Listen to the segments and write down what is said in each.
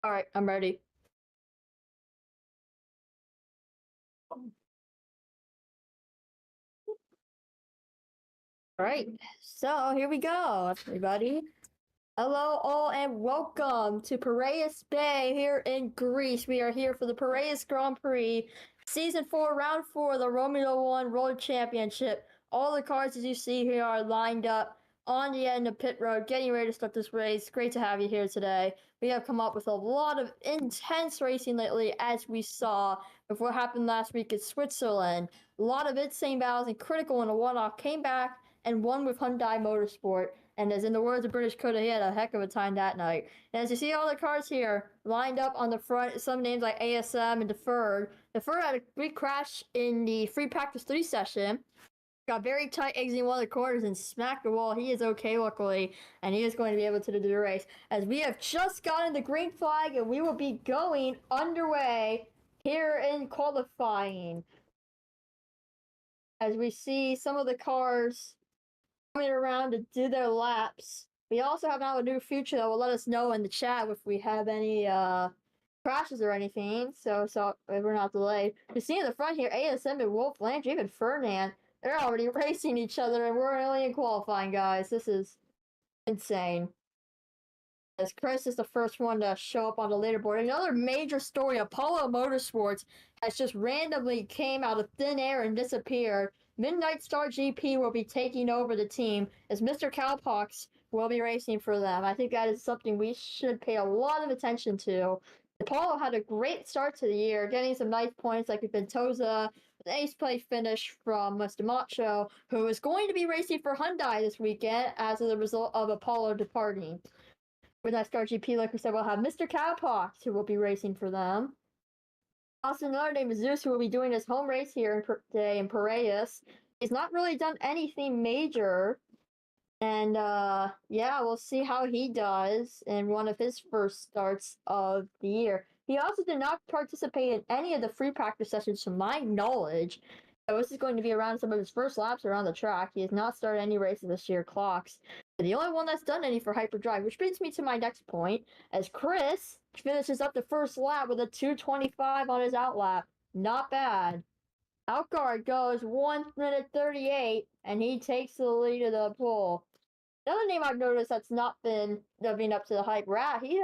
All right, I'm ready. All right, so here we go, everybody. Hello, all, and welcome to Piraeus Bay here in Greece. We are here for the Piraeus Grand Prix, Season 4, Round 4 of the Romula One World Championship. All the cars, as you see here, are lined up on the end of pit road, getting ready to start this race. Great to have you here today. We have come up with a lot of intense racing lately, as we saw with what happened last week in Switzerland. A lot of insane battles and critical in a one-off came back and won with Hyundai Motorsport. And as in the words of British Coda, he had a heck of a time that night. And as you see all the cars here lined up on the front, some names like ASM and Deferred. Deferred had a big crash in the free practice 3 session. Got very tight exiting one of the corners and smacked the wall. He is okay, luckily, and he is going to be able to do the race. As we have just gotten the green flag, and we will be going underway here in qualifying. As we see some of the cars coming around to do their laps. We also have now a new feature that will let us know in the chat if we have any crashes or anything, so if we're not delayed. You see in the front here, ASM and Wolf Landry, even Ferdinand, they're already racing each other, and we're only in qualifying, guys. This is insane. As Chris is the first one to show up on the leaderboard. Another major story, Apollo Motorsports has just randomly came out of thin air and disappeared. Midnight Star GP will be taking over the team as Mr. Cowpox will be racing for them. I think that is something we should pay a lot of attention to. Apollo had a great start to the year, getting some nice points like Ventosa, an ace play finish from Mr. Macho, who is going to be racing for Hyundai this weekend as a result of Apollo departing. With that Star GP, like we said, we'll have Mr. Cowpox, who will be racing for them. Also, another name is Zeus, who will be doing his home race here today in Piraeus. He's not really done anything major. And, yeah, we'll see how he does in one of his first starts of the year. He also did not participate in any of the free practice sessions, to my knowledge. So this is going to be around some of his first laps around the track. He has not started any races this year, clocks. The only one that's done any for Hyperdrive, which brings me to my next point, as Chris finishes up the first lap with a 2:25 on his outlap. Not bad. Outguard goes 1 minute 38, and he takes the lead of the pole. Another name I've noticed that's not been living up to the hype, Rat. He's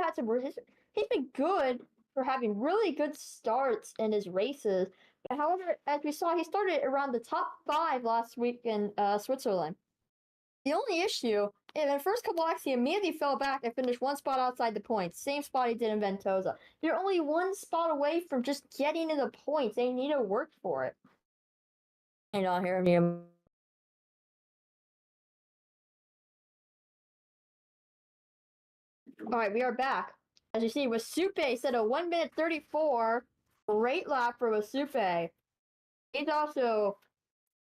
been good for having really good starts in his races. But however, as we saw, he started around the top 5 last week in Switzerland. The only issue, in the first couple laps, he immediately fell back and finished 1 spot outside the points. Same spot he did in Ventosa. They're only 1 spot away from just getting in the points. They need to work for it. And I'll hear him. All right, we are back. As you see, Wasupe set a 1 minute 34. Great lap for Wasupe. He's also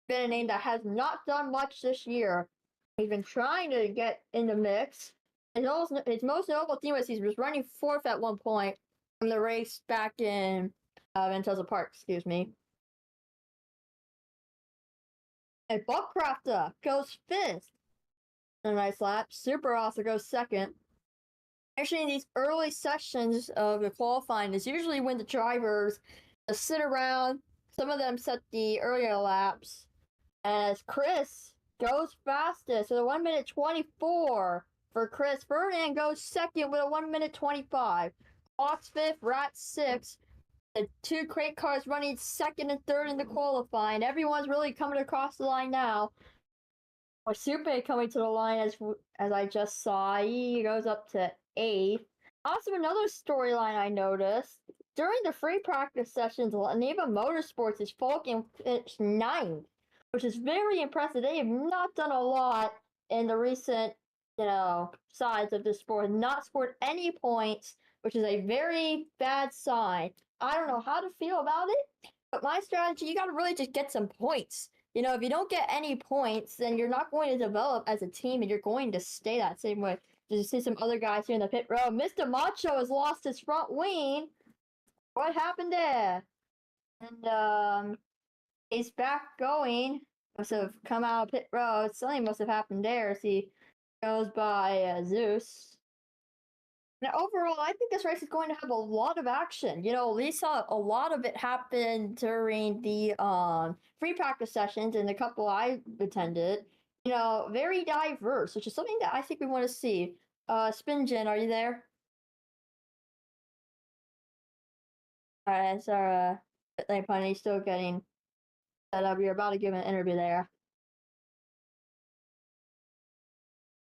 been a name that has not done much this year. He's been trying to get in the mix. His most notable thing was he was running 4th at one point from the race back in Ventosa Park, excuse me. And Buckcrafter goes 5th. A nice lap. Super also goes 2nd. Actually, in these early sessions of the qualifying is usually when the drivers sit around. Some of them set the earlier laps. As Chris goes fastest with a 1 minute 24 for Chris. Ferdinand goes 2nd with a 1 minute 25. Fox 5th, Rat 6th. The 2 crate cars running 2nd and 3rd in the qualifying. Everyone's really coming across the line now. Wasupe coming to the line as I just saw. He goes up to 8th. Also, another storyline I noticed. During the free practice sessions, Neva Motorsports is Falcon finished 9th, which is very impressive. They have not done a lot in the recent, sides of this sport. Not scored any points, which is a very bad sign. I don't know how to feel about it, but my strategy, you got to really just get some points. If you don't get any points, then you're not going to develop as a team, and you're going to stay that same way. You see some other guys here in the pit row. Mr. Macho has lost his front wing. What happened there? And he's back going. Must have come out of pit row. Something must have happened there as he goes by Zeus. And overall, I think this race is going to have a lot of action. You know, we saw a lot of it happen during the free practice sessions and the couple I attended. You know, very diverse, which is something that I think we want to see. Spinjin, are you there? Alright, so like Punny still getting set up. You're about to give an interview there.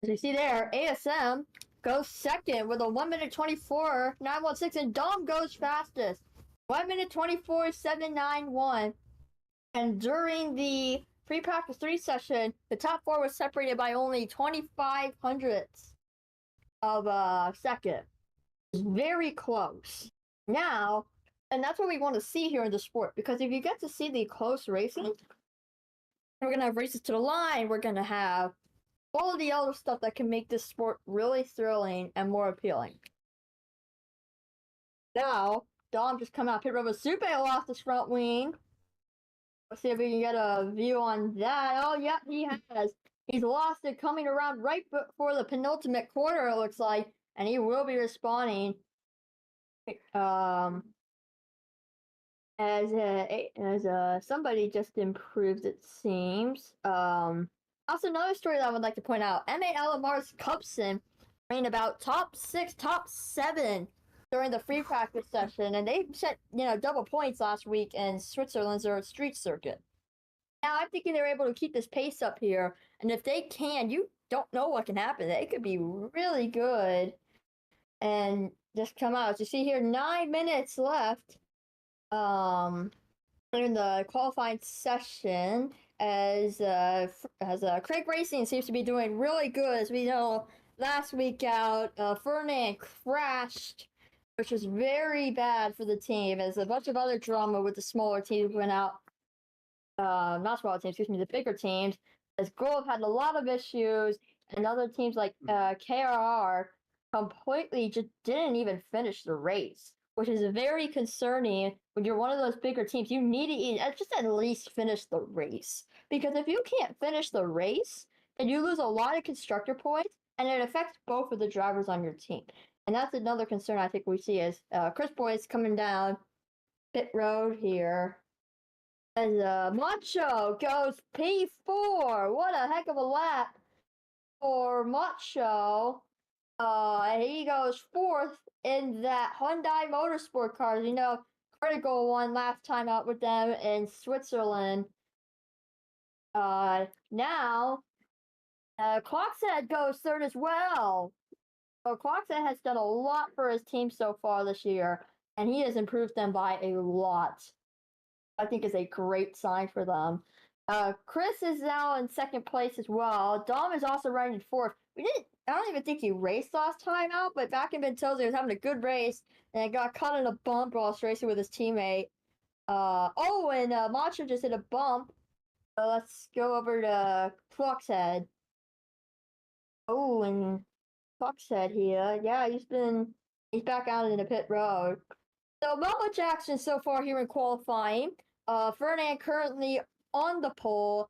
As you see there, ASM goes second with a 1 minute 24 916, and Dom goes fastest 1 minute 24 791. And during the free practice 3 session, the top 4 was separated by only 25 hundredths of a second. It's very close. Now, and that's what we want to see here in the sport, because if you get to see the close racing, we're going to have races to the line, we're going to have all of the other stuff that can make this sport really thrilling and more appealing. Now, Dom just come out pit road with Supe lost his front wing. Let's see if we can get a view on that. Oh, yep, he has. He's lost it coming around right before the penultimate corner, it looks like, and he will be responding. As somebody just improved, it seems. Also, another story that I would like to point out: M.A. Alamar's Cupson ran about top 6, top 7 during the free practice session, and they set double points last week in Switzerland's street circuit. Now I'm thinking they're able to keep this pace up here, and if they can, you don't know what can happen. They could be really good and just come out. As you see here, 9 minutes left. In the qualifying session, as Craig Racing seems to be doing really good. As we know, last week out, Ferdinand crashed, which was very bad for the team, as a bunch of other drama with the smaller teams went out. Not smaller teams, excuse me, the bigger teams, as Grove had a lot of issues, and other teams like KRR completely just didn't even finish the race, which is very concerning. When you're one of those bigger teams, you need to just at least finish the race. Because if you can't finish the race, then you lose a lot of constructor points, and it affects both of the drivers on your team. And that's another concern I think we see is Chris Boyce coming down pit road here. As Macho goes P4. What a heck of a lap for Macho. He goes 4th in that Hyundai Motorsport cars. Critical one last time out with them in Switzerland. Now, Clockset goes 3rd as well. So Clockset has done a lot for his team so far this year, and he has improved them by a lot. I think is a great sign for them. Chris is now in 2nd place as well. Dom is also running in 4th. I don't even think he raced last time out, but back in Ventosa, he was having a good race, and got caught in a bump while racing with his teammate. And Macho just hit a bump. Let's go over to Foxhead. Oh, and Foxhead here. Yeah, he's back out in the pit road. So not much action so far here in qualifying. Ferdinand currently on the pole.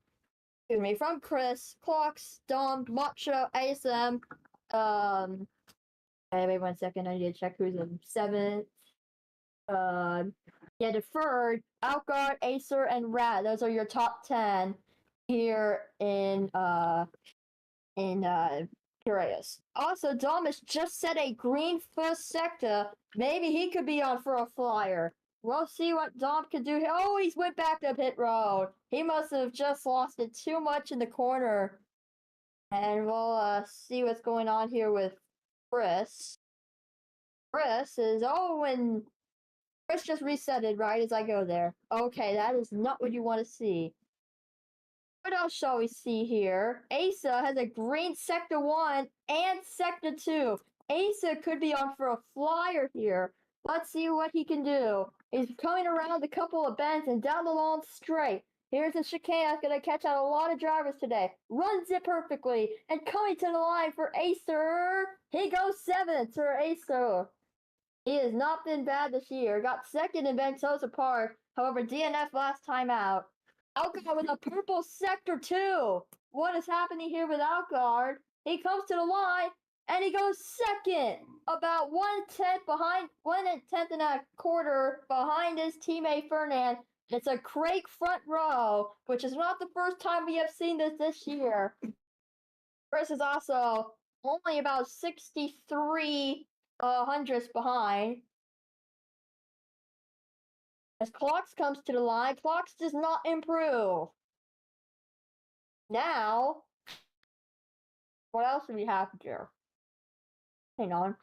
Excuse me, from Chris, Clocks, Dom, Macho, ASM. Wait 1 second. I need to check who's in 7th. Deferred, Outguard, Acer, and Rat. Those are your top 10 here in Piraeus. Also, Dom has just set a green first sector. Maybe he could be on for a flyer. We'll see what Dom can do here. Oh, he's went back to pit road. He must have just lost it too much in the corner. And we'll see what's going on here with Chris. Chris is, and Chris just resetted right as I go there. Okay, that is not what you want to see. What else shall we see here? Asa has a green Sector 1 and Sector 2. Asa could be on for a flyer here. Let's see what he can do. He's coming around a couple of bends and down the long straight. Here's a chicane that's going to catch out a lot of drivers today. Runs it perfectly. And coming to the line for Acer. He goes 7th for Acer. He has not been bad this year. Got 2nd in Ventosa Park. However, DNF last time out. Outguard with a purple Sector 2. What is happening here with Outguard? He comes to the line. and he goes second, about 1/10 behind, 1/10 and a quarter behind his teammate Fernand. It's a great front row, which is not the first time we have seen this year. Chris is also only about 63 hundredths behind. As Clocks comes to the line, Clocks does not improve. Now, what else do we have here? Hang on.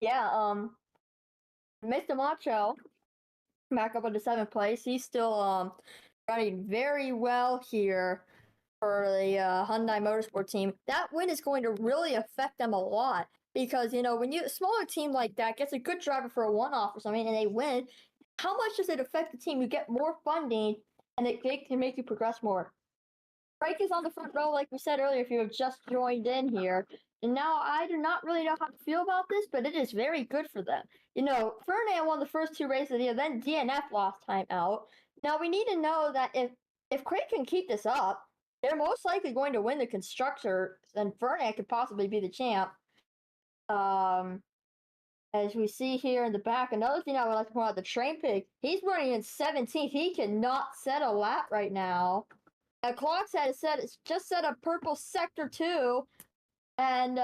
Yeah, Mr. Macho, back up into 7th place. He's still running very well here for the Hyundai Motorsport team. That win is going to really affect them a lot because, you know, when a smaller team like that gets a good driver for a one-off or something and they win, how much does it affect the team? You get more funding and it can make you progress more. Prix is on the front row, like we said earlier, if you have just joined in here. And now I do not really know how to feel about this, but it is very good for them. You know, Fernand won the first 2 races of the year, then DNF last time out. Now we need to know that if Craig can keep this up, they're most likely going to win the constructor, and Fernand could possibly be the champ. As we see here in the back, another thing I would like to point out, the Train Pig, he's running in 17th. He cannot set a lap right now. Clocks had just set a purple sector 2, and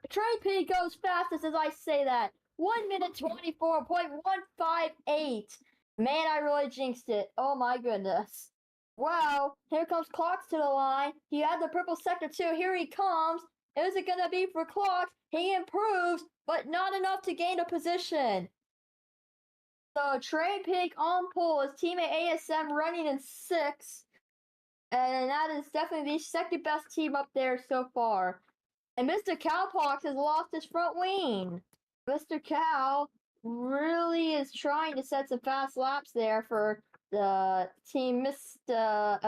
Train Pig goes fastest as I say that. 1 minute 24.158. Man, I really jinxed it. Oh my goodness. Wow, here comes Clocks to the line. He had the purple sector 2. Here he comes. Is it going to be for Clocks? He improves, but not enough to gain a position. So Train Pig on pole. His teammate ASM running in 6th. And that is definitely the second best team up there so far. And Mr. Cowpox has lost his front wing. Mr. Cow really is trying to set some fast laps there for the team I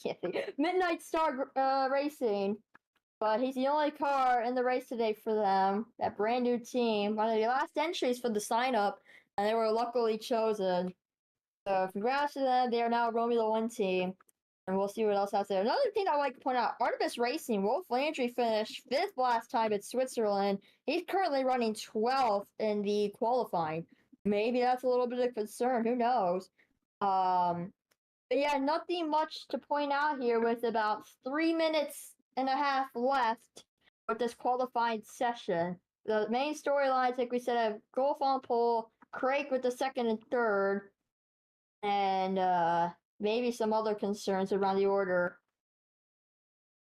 can't think. Midnight Star Racing. But he's the only car in the race today for them. That brand new team. One of the last entries for the sign up. And they were luckily chosen. So congrats to them. They are now a Romula One team. And we'll see what else has there. Another thing I'd like to point out, Artemis Racing, Wolf Landry finished 5th last time at Switzerland. He's currently running 12th in the qualifying. Maybe that's a little bit of concern. Who knows? But yeah, nothing much to point out here with about 3 minutes and a half left with this qualifying session. The main storylines, like we said, have Golf on pole, Craig with the 2nd and 3rd, and maybe some other concerns around the order.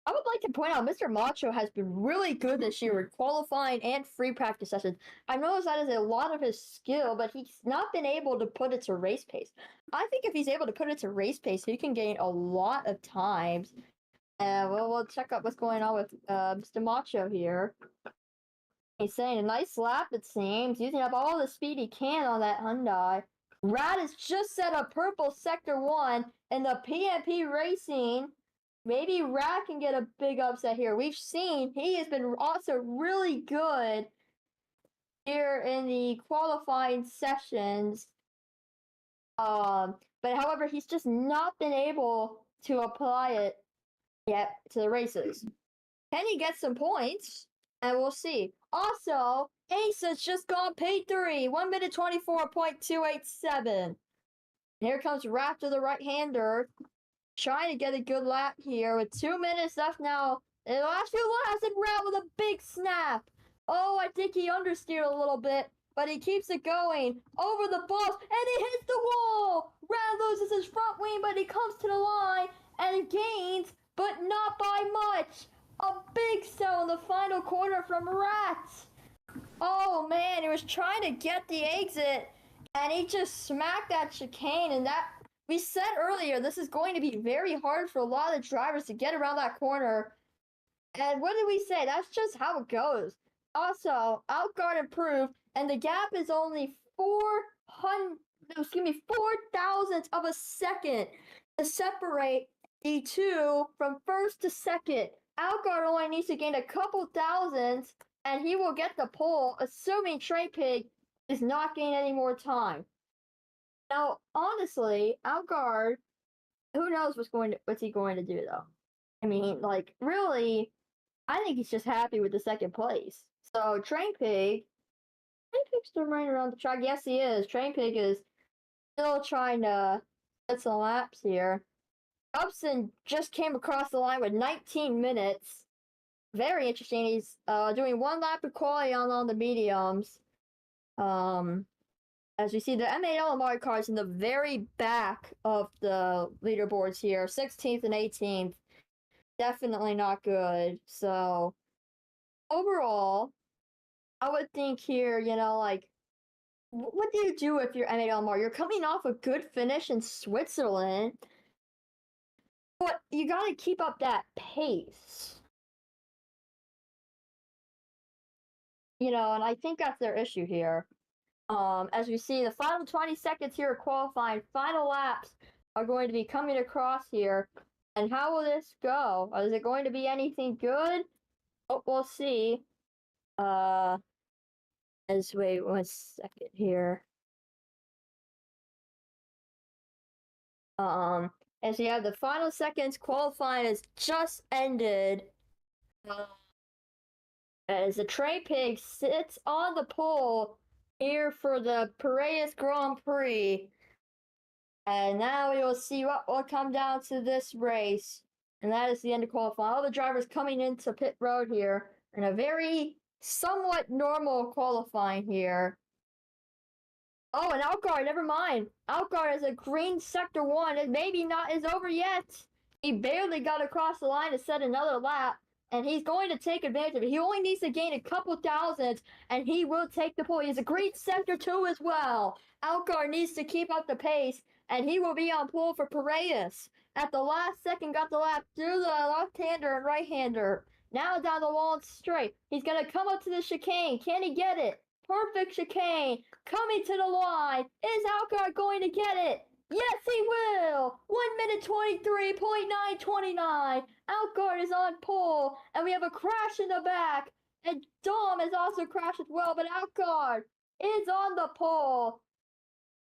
I would like to point out Mr. Macho has been really good this year with qualifying and free practice sessions. I noticed that is a lot of his skill, but he's not been able to put it to race pace. I think if he's able to put it to race pace, he can gain a lot of times. We'll check out what's going on with Mr. Macho here. He's saying a nice lap, it seems, using up all the speed he can on that Hyundai. Rad has just set a purple sector 1 in the PMP Racing. Maybe Rad can get a big upset here. We've seen he has been also really good here in the qualifying sessions. But however, he's just not been able to apply it yet to the races. Can he get some points? And we'll see. Also, Ace has just gone P3, 1 minute 24.287. Here comes Raptor, the right-hander, trying to get a good lap here with 2 minutes left now. In the last few laps, and Rat with a big snap. Oh, I think he understeered a little bit, but he keeps it going over the bumps, and he hits the wall. Rat loses his front wing, but he comes to the line and gains, but not by much. A big sell in the final corner from Rat. Oh man, he was trying to get the exit, and he just smacked that chicane, and that, we said earlier, this is going to be very hard for a lot of the drivers to get around that corner. And what did we say? That's just how it goes. Also, Outguard improved, and the gap is only 4 thousandths of a second to separate the two from 1st to 2nd. Outguard only needs to gain a couple thousandths, and he will get the pole, assuming Train Pig is not gaining any more time. Now, honestly, Outguard, who knows what's he going to do, though? I mean, like, really, I think he's just happy with the second place. So Train Pig's still running around the track. Yes, he is. Train Pig is still trying to get some laps here. Upson just came across the line with 19 minutes. Very interesting. He's doing one lap of quality on the mediums. As you see, the M8 cars in the very back of the leaderboards here, 16th and 18th. Definitely not good. So overall, I would think here, like, what do you do if you're M8 You're coming off a good finish in Switzerland, but you got to keep up that pace. And I think that's their issue here. As we see, the final 20 seconds here of qualifying, final laps are going to be coming across here. And how will this go? Is it going to be anything good? Oh, we'll see. Let's wait 1 second here. As you have the final seconds, qualifying has just ended. As the Train Pig sits on the pole here for the Piraeus Grand Prix. And now we will see what will come down to this race. And that is the end of qualifying. All the drivers coming into pit road here in a very somewhat normal qualifying here. Oh, and Algar, never mind. Algar is a green sector 1. It maybe not is over yet. He barely got across the line to set another lap, and he's going to take advantage of it. He only needs to gain a couple thousand, and he will take the pole. He's a green sector 2 as well. Algar needs to keep up the pace, and he will be on pole for Piraeus. At the last second, got the lap through the left-hander and right-hander. Now down the long straight. He's going to come up to the chicane. Can he get it? Perfect chicane. Coming to the line. Is Algar going to get it? Yes, he will. 1 minute 23.929. Algar is on pole, and we have a crash in the back. And Dom has also crashed as well, but Algar is on the pole.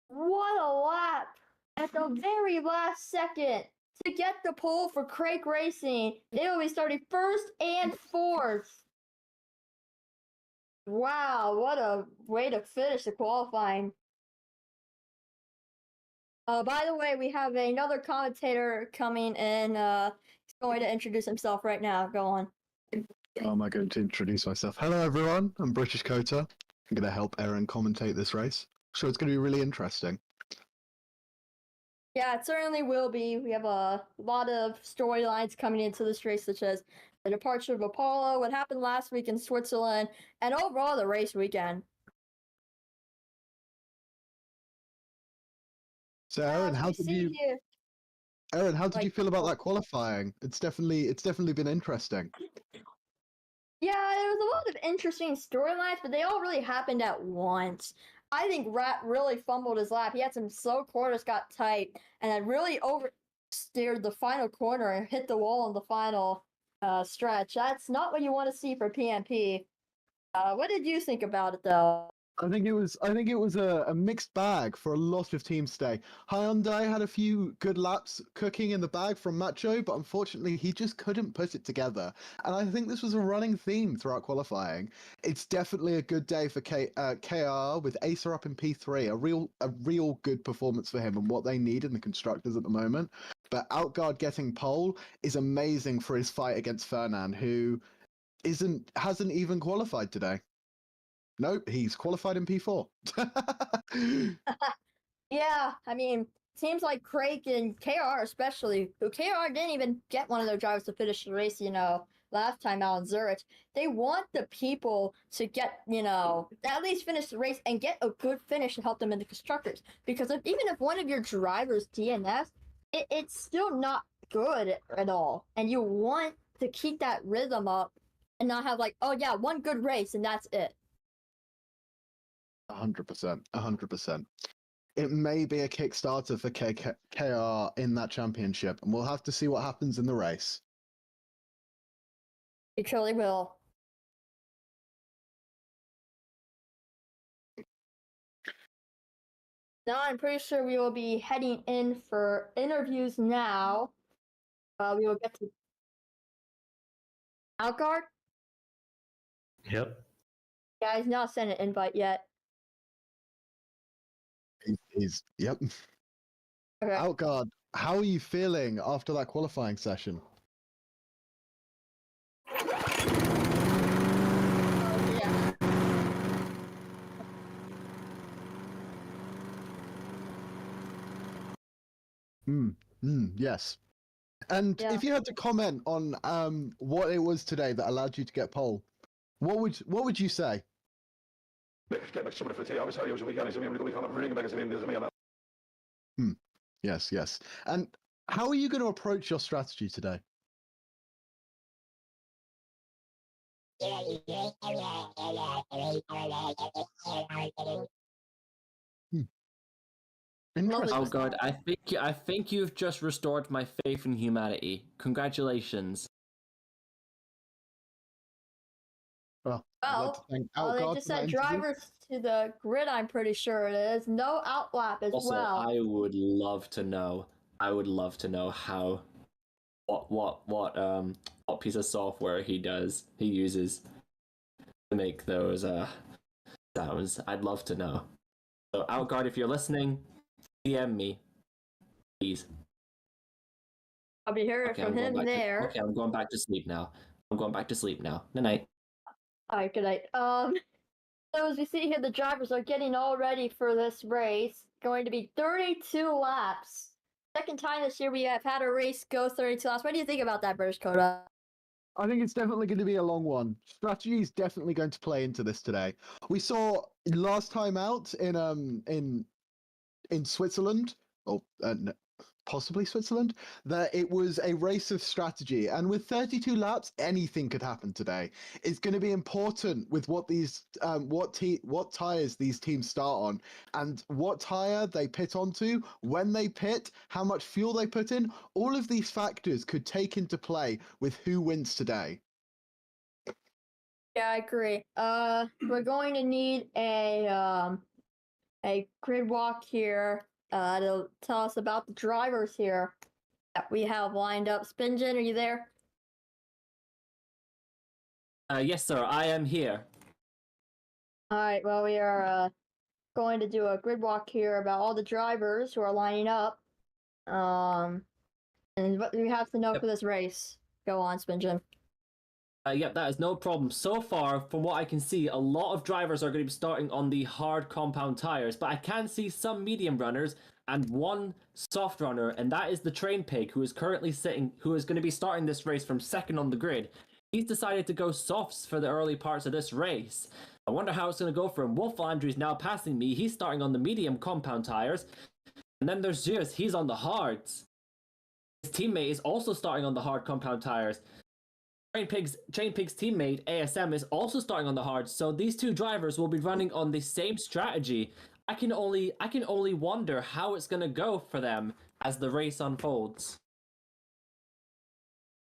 What a lap at the very last second to get the pole for Craig Racing. They will be starting first and fourth. Wow, what a way to finish the qualifying. By the way, we have another commentator coming in. He's going to introduce himself right now. Go on. Oh, am I going to introduce myself? Hello, everyone. I'm British Kota. I'm going to help Aaron commentate this race. So it's going to be really interesting. Yeah, it certainly will be. We have a lot of storylines coming into this race, such as the departure of Apollo, what happened last week in Switzerland, and overall the race weekend. So, Aaron, how did you feel about that qualifying? It's definitely been interesting. Yeah, there was a lot of interesting storylines, but they all really happened at once. I think Rat really fumbled his lap. He had some slow corners, got tight, and then really oversteered the final corner and hit the wall in the final stretch. That's not what you want to see for PMP. What did you think about it, though? I think it was a mixed bag for a lot of teams today. Hyundai had a few good laps cooking in the bag from Macho, but unfortunately he just couldn't put it together. And I think this was a running theme throughout qualifying. It's definitely a good day for KR with Acer up in P3, a real good performance for him and what they need in the constructors at the moment. But Outguard getting pole is amazing for his fight against Fernand, who hasn't even qualified today. Nope, he's qualified in P4. Yeah, I mean, teams like Craig and KR especially, who KR didn't even get one of their drivers to finish the race, last time out in Zurich. They want the people to get, at least finish the race and get a good finish to help them in the constructors. Because even if one of your drivers DNS, it's still not good at all. And you want to keep that rhythm up and not have one good race and that's it. 100%. It may be a Kickstarter for KR in that championship, and we'll have to see what happens in the race. It truly will. Now I'm pretty sure we will be heading in for interviews now. We will get to Outguard? Yep. Yeah, he's not sent an invite yet. Yep. Okay. Outguard, how are you feeling after that qualifying session? Yeah. Yes. And Yeah. if you had to comment on what it was today that allowed you to get pole, what would you say? Yes, yes. And how are you going to approach your strategy today? Interesting. Oh God, I think you've just restored my faith in humanity. Congratulations. Well, I'd like to thank they Outguard just for that sent interview. drivers to the grid, I'm pretty sure it is. No outlap as Also, well. I would love to know. I would love to know how, what piece of software he uses to make those sounds. I'd love to know. So, Outguard, if you're listening, DM me, please. I'll be hearing Okay, from him there. Okay, I'm going back to sleep now. Good night. Alright, good night. So as we see here, the drivers are getting all ready for this race. Going to be 32 laps. Second time this year we have had a race go 32 laps. What do you think about that, British Coda? I think it's definitely going to be a long one. Strategy is definitely going to play into this today. We saw last time out in Switzerland, or possibly Switzerland, that it was a race of strategy, and with 32 laps, anything could happen today. It's going to be important with what these what tires these teams start on, and what tire they pit onto, when they pit, how much fuel they put in. All of these factors could take into play with who wins today. Yeah, I agree. We're going to need a grid walk here to tell us about the drivers here that we have lined up. Spinjin, are you there? Yes, sir. I am here. All right. Well, we are going to do a grid walk here about all the drivers who are lining up. And what we have to know for this race. Go on, Spinjin. Yep, that is no problem. So far, from what I can see, a lot of drivers are going to be starting on the hard compound tires, but I can see some medium runners and one soft runner, and that is the train pig who is currently who is going to be starting this race from second on the grid. He's decided to go softs for the early parts of this race. I wonder how it's going to go for him. Wolf Andrew's now passing me. He's starting on the medium compound tires. And then there's Zeus. He's on the hards. His teammate is also starting on the hard compound tires. Train Pig's teammate, ASM, is also starting on the hard, so these two drivers will be running on the same strategy. I can only wonder how it's gonna go for them as the race unfolds.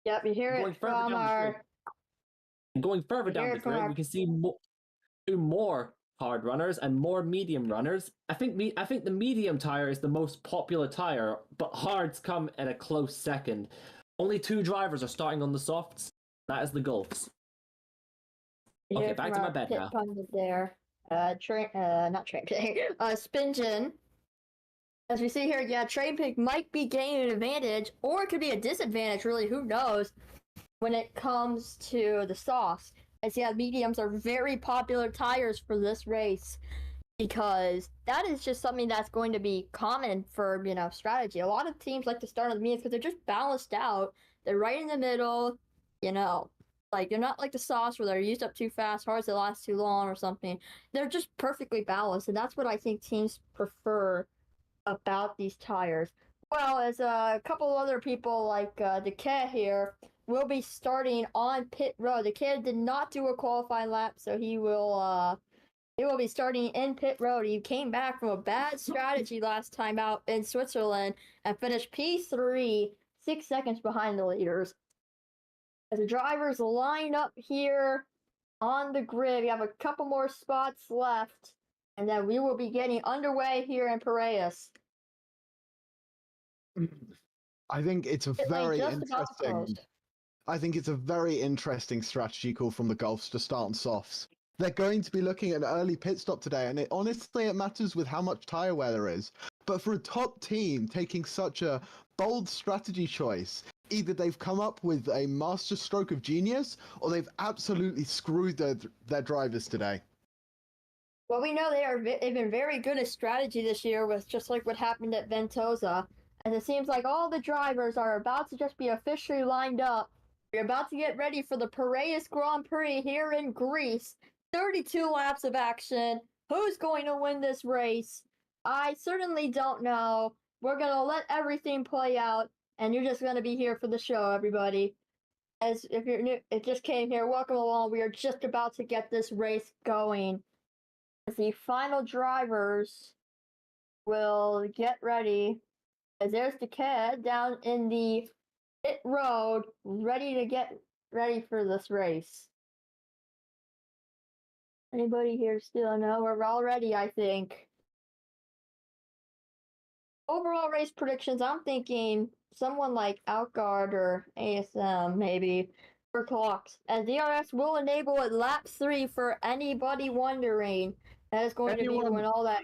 Yep, you hear it from our... Going further down the grid, we can see two more hard runners and more medium runners. I think the medium tire is the most popular tire, but hards come at a close second. Only two drivers are starting on the softs. That is the Gulfs. Okay, back to my bed now. There. Not train Spinjin. As we see here, yeah, Train Pig might be gaining an advantage, or it could be a disadvantage, really, who knows, when it comes to the softs. As yeah, mediums are very popular tires for this race, because that is just something that's going to be common for, strategy. A lot of teams like to start on the mediums because they're just balanced out. They're right in the middle, like they're not like the softs where they're used up too fast, hards that last too long or something. They're just perfectly balanced, and that's what I think teams prefer about these tires. Well, as a couple other people like Decay here will be starting on pit road. Decay did not do a qualifying lap, so he will be starting in pit road. He came back from a bad strategy last time out in Switzerland and finished P3, 6 seconds behind the leaders. As the drivers line up here on the grid, we have a couple more spots left, and then we will be getting underway here in Piraeus. I think it's a very interesting. I think it's a very interesting strategy call from the Gulfs to start on softs. They're going to be looking at an early pit stop today, and honestly, it matters with how much tyre wear there is. But for a top team taking such a bold strategy choice, either they've come up with a master stroke of genius, or they've absolutely screwed their drivers today. Well, we know they've been very good at strategy this year, with just like what happened at Ventosa. And it seems like all the drivers are about to just be officially lined up. We're about to get ready for the Piraeus Grand Prix here in Greece. 32 laps of action. Who's going to win this race? I certainly don't know. We're going to let everything play out, and you're just going to be here for the show, everybody. As if you're new, it just came here, welcome along. We are just about to get this race going. As the final drivers will get ready. As there's the kid down in the pit road, ready to get ready for this race. Anybody here still know? We're all ready, I think. Overall race predictions, I'm thinking someone like Outguard or ASM, maybe, for clocks. As DRS will enable at lap 3 for anybody wondering. That is going to be when all that...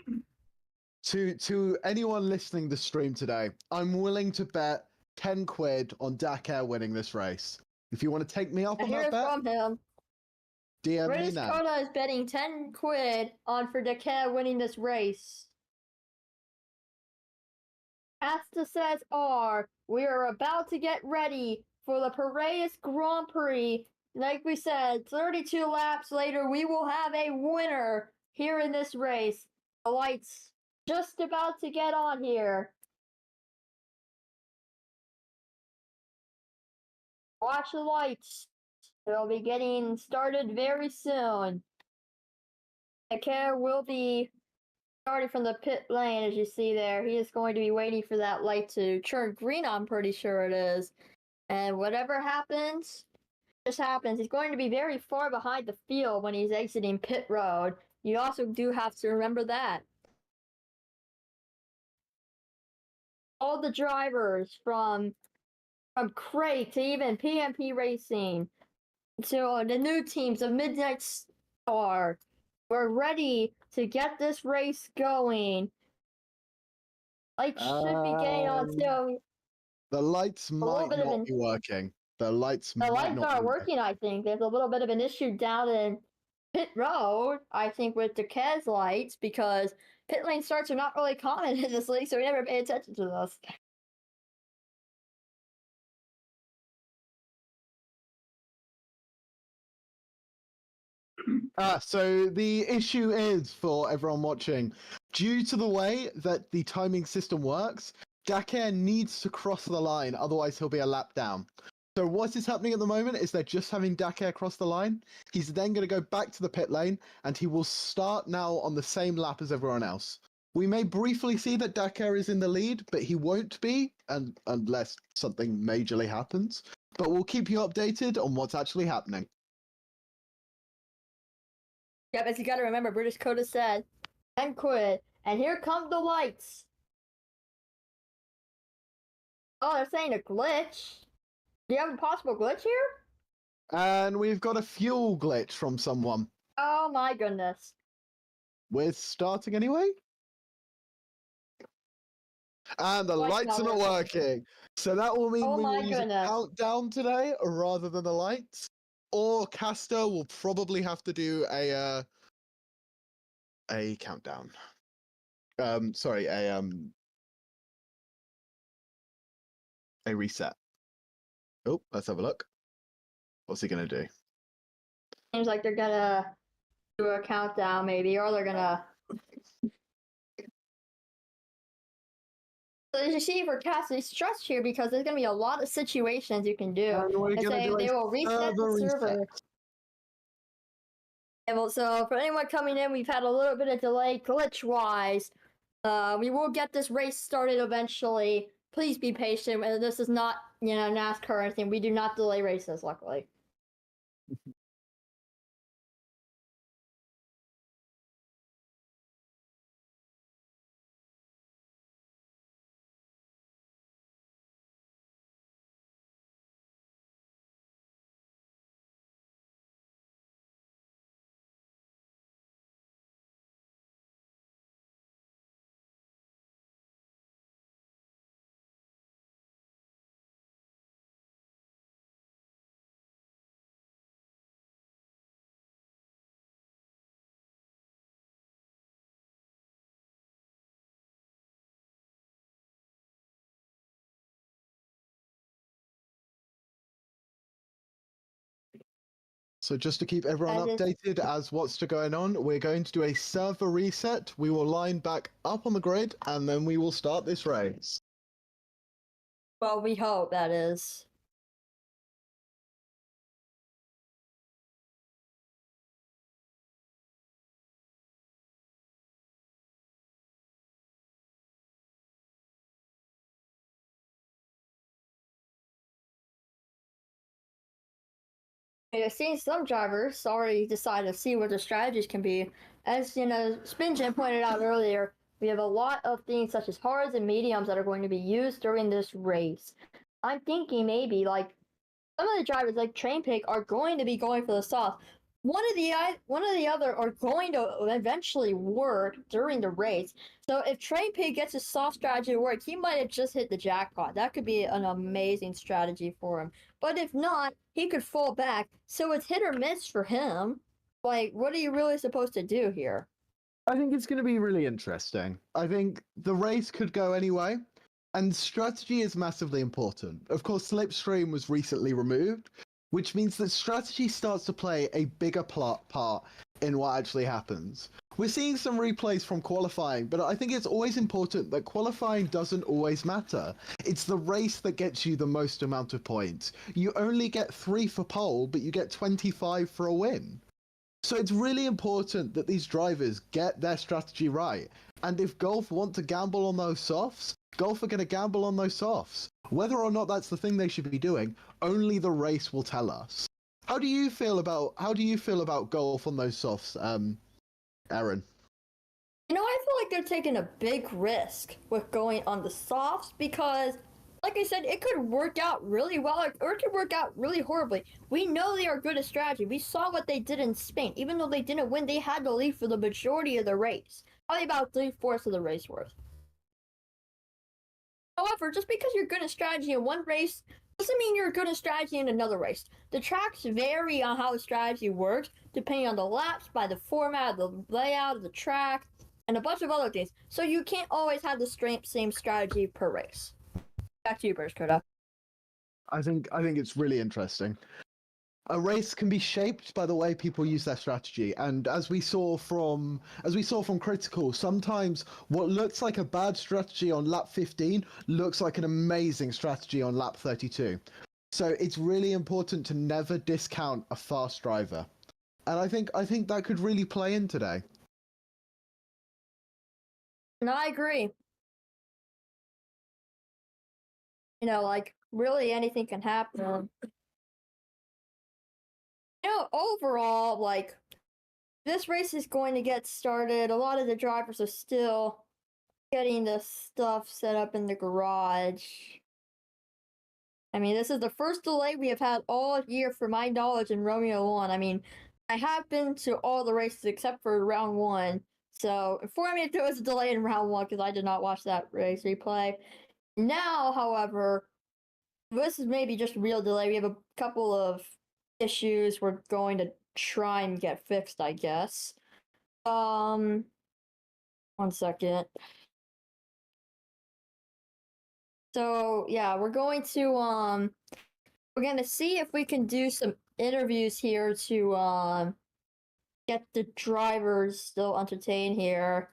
To anyone listening to the stream today, I'm willing to bet 10 quid on Dakar winning this race. If you want to take me up on that bet, from him. DM me British now. Coda is betting 10 quid on for Dakar winning this race. Asta says we are about to get ready for the Piraeus Grand Prix. Like we said, 32 laps later, we will have a winner here in this race. The lights just about to get on here. Watch the lights. They'll be getting started very soon. Dakar will be starting from the pit lane, as you see there. He is going to be waiting for that light to turn green, I'm pretty sure it is. And whatever happens, just happens. He's going to be very far behind the field when he's exiting pit road. You also do have to remember that. All the drivers from Prix to even PMP Racing to the new teams of Midnight Star, we're ready to get this race going. Lights should be getting on soon. The lights might not be working. The lights aren't working, I think. There's a little bit of an issue down in pit road, I think, with the Kez lights, because pit lane starts are not really common in this league, so we never pay attention to this. So the issue is, for everyone watching, due to the way that the timing system works, Dakar needs to cross the line, otherwise he'll be a lap down. So what is happening at the moment is they're just having Dakar cross the line. He's then going to go back to the pit lane, and he will start now on the same lap as everyone else. We may briefly see that Dakar is in the lead, but he won't be, unless something majorly happens. But we'll keep you updated on what's actually happening. Yep, as you gotta remember, British Coda said, 10 quid, and here come the lights. Oh, they're saying a glitch. Do you have a possible glitch here? And we've got a fuel glitch from someone. Oh my goodness. We're starting anyway? And the lights are not working. So that will mean we will use a countdown today rather than the lights. Or Castor will probably have to do a countdown. Sorry, a reset. Oh, let's have a look. What's he gonna do? Seems like they're gonna do a countdown, maybe, or they're gonna. So as you see, for Cassie, stressed here because there's gonna be a lot of situations you can do. They will reset the server. And well, so for anyone coming in, we've had a little bit of delay glitch-wise. We will get this race started eventually. Please be patient. This is not, NASCAR or anything. We do not delay races, luckily. So just to keep everyone That is- updated as what's going on, we're going to do a server reset. We will line back up on the grid, and then we will start this race. Well, we hope that is. I've seen some drivers already decide to see what their strategies can be. As you know, Spingen pointed out earlier, we have a lot of things such as hards and mediums that are going to be used during this race. I'm thinking maybe like some of the drivers like Train Pig are going to be going for the soft. One of the other are going to eventually work during the race. So if Train Pig gets his soft strategy to work, he might have just hit the jackpot. That could be an amazing strategy for him. But if not, he could fall back. So it's hit or miss for him. Like, what are you really supposed to do here? I think it's going to be really interesting. I think the race could go anyway, and strategy is massively important. Of course, Slipstream was recently removed, which means that strategy starts to play a bigger part in what actually happens. We're seeing some replays from qualifying, but I think it's always important that qualifying doesn't always matter. It's the race that gets you the most amount of points. You only get 3 for pole, but you get 25 for a win. So it's really important that these drivers get their strategy right. And if Golf want to gamble on those softs, Golf are going to gamble on those softs. Whether or not that's the thing they should be doing, only the race will tell us. How do you feel about Golf on those softs, Aaron? You know, I feel like they're taking a big risk with going on the softs because, like I said, it could work out really well or it could work out really horribly. We know they are good at strategy. We saw what they did in Spain. Even though they didn't win, they had the lead for the majority of the race. Probably about 3/4 of the race worth. However, just because you're good at strategy in one race doesn't mean you're good at strategy in another race. The tracks vary on how the strategy works, depending on the laps, by the format, the layout of the track, and a bunch of other things. So you can't always have the same strategy per race. Back to you, British Coda. I think it's really interesting. A race can be shaped by the way people use their strategy, and as we saw from Critical, sometimes what looks like a bad strategy on lap 15 looks like an amazing strategy on lap 32. So it's really important to never discount a fast driver, and I think that could really play in today. No, I agree. You know, like, really anything can happen. You know, overall, like, this race is going to get started. A lot of the drivers are still getting the stuff set up in the garage. I mean, this is the first delay we have had all year, for my knowledge, in Romula One. I mean, I have been to all the races except for round 1. So, inform me if there was a delay in round 1 because I did not watch that race replay. Now, however, this is maybe just a real delay. We have a couple of issues we're going to try and get fixed, I guess. 1 second. So yeah, we're going to see if we can do some interviews here to get the drivers still entertained here.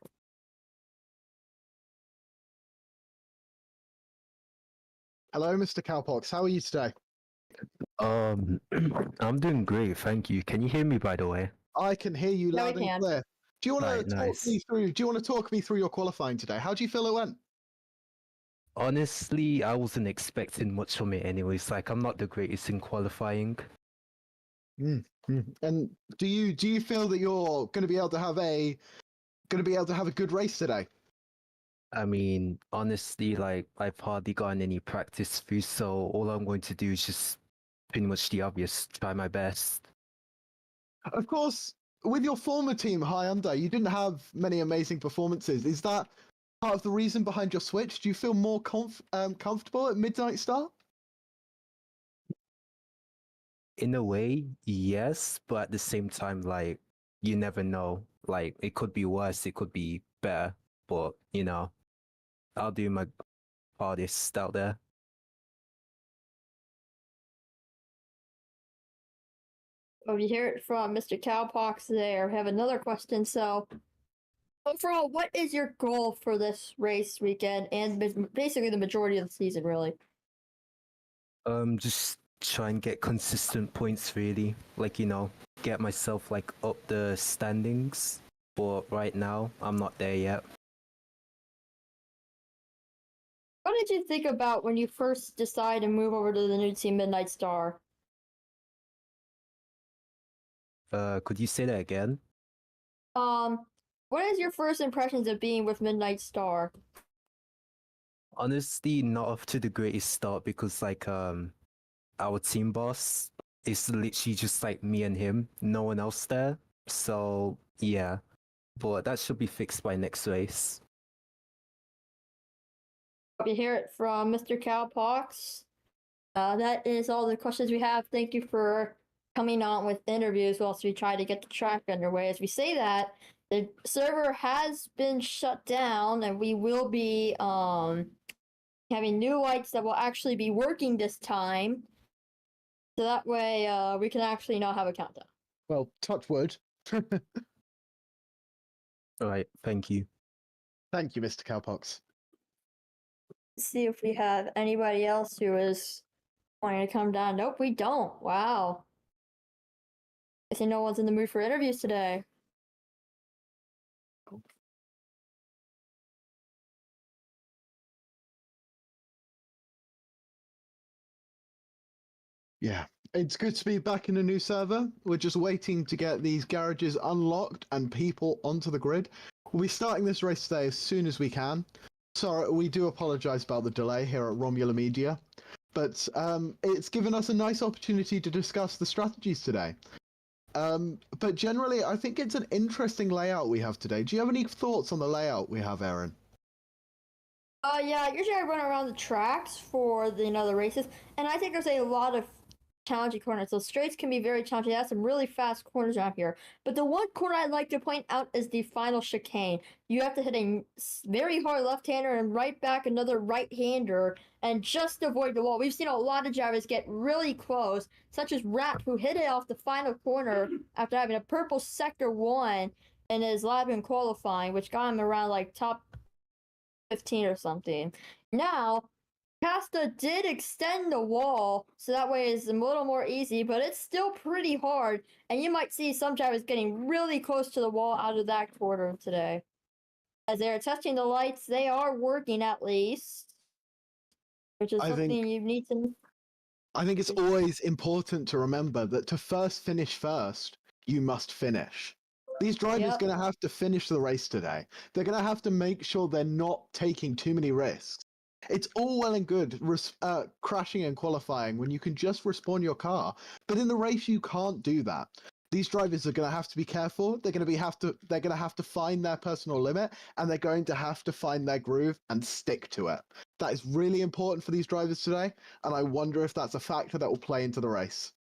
Hello, Mr. Cowpox. How are you today? I'm doing great, thank you. Can you hear me, by the way? I can hear you Yeah, we loud and can. clear. Do you want Right, to talk nice. me through? Do you want to talk me through your qualifying today? How do you feel it went? Honestly, I wasn't expecting much from it anyways. Like, I'm not the greatest in qualifying. And do you feel that you're going to be able to have a good race today? I mean, honestly, like, I've hardly gotten any practice through, so all I'm going to do is just pretty much the obvious, try my best. Of course, with your former team, Hyundai, you didn't have many amazing performances. Is that part of the reason behind your switch? Do you feel more comfortable at Midnight Star? In a way, yes, but at the same time, like, you never know. Like, it could be worse, it could be better, but, you know, I'll do my hardest out there. Oh, you hear it from Mr. Cowpox there. I have another question. So, overall, what is your goal for this race weekend and basically the majority of the season, really? Just try and get consistent points, really. Like, get myself like up the standings. But right now, I'm not there yet. What did you think about when you first decided to move over to the new team, Midnight Star? Could you say that again? What is your first impressions of being with Midnight Star? Honestly, not off to the greatest start because like our team boss is literally just like me and him, no one else there. So yeah, but that should be fixed by next race. You hear it from Mr. Cowpox. That is all the questions we have. Thank you for coming on with interviews whilst we try to get the track underway. As we say that, the server has been shut down, and we will be having new lights that will actually be working this time. So that way we can actually not have a countdown. Well, touch wood. All right, thank you. Thank you, Mr. Cowpox. Let's see if we have anybody else who is wanting to come down. Nope, we don't. Wow. I think no one's in the mood for interviews today. Yeah, it's good to be back in a new server. We're just waiting to get these garages unlocked and people onto the grid. We'll be starting this race today as soon as we can. Sorry, we do apologize about the delay here at Romula Media, but it's given us a nice opportunity to discuss the strategies today. But generally, I think it's an interesting layout we have today. Do you have any thoughts on the layout we have, Aaron? Yeah, usually I run around the tracks for the races, and I think there's a lot of challenging corners. So straights can be very challenging. They have some really fast corners out here. But the one corner I'd like to point out is the final chicane. You have to hit a very hard left-hander and right back another right-hander and just avoid the wall. We've seen a lot of drivers get really close, such as Rap, who hit it off the final corner after having a purple sector 1 in his lap in qualifying, which got him around like top 15 or something. Now, Casta did extend the wall, so that way it's a little more easy, but it's still pretty hard, and you might see some drivers getting really close to the wall out of that corner today. As they're testing the lights, they are working at least, which is something you need to... I think it's always important to remember that to finish first, you must finish. These drivers are going to have to finish the race today. They're going to have to make sure they're not taking too many risks. It's all well and good crashing and qualifying when you can just respawn your car, but in the race you can't do that. These drivers are going to have to be careful. They're going to have to find their personal limit, and they're going to have to find their groove and stick to it. That is really important for these drivers today, and I wonder if that's a factor that will play into the race.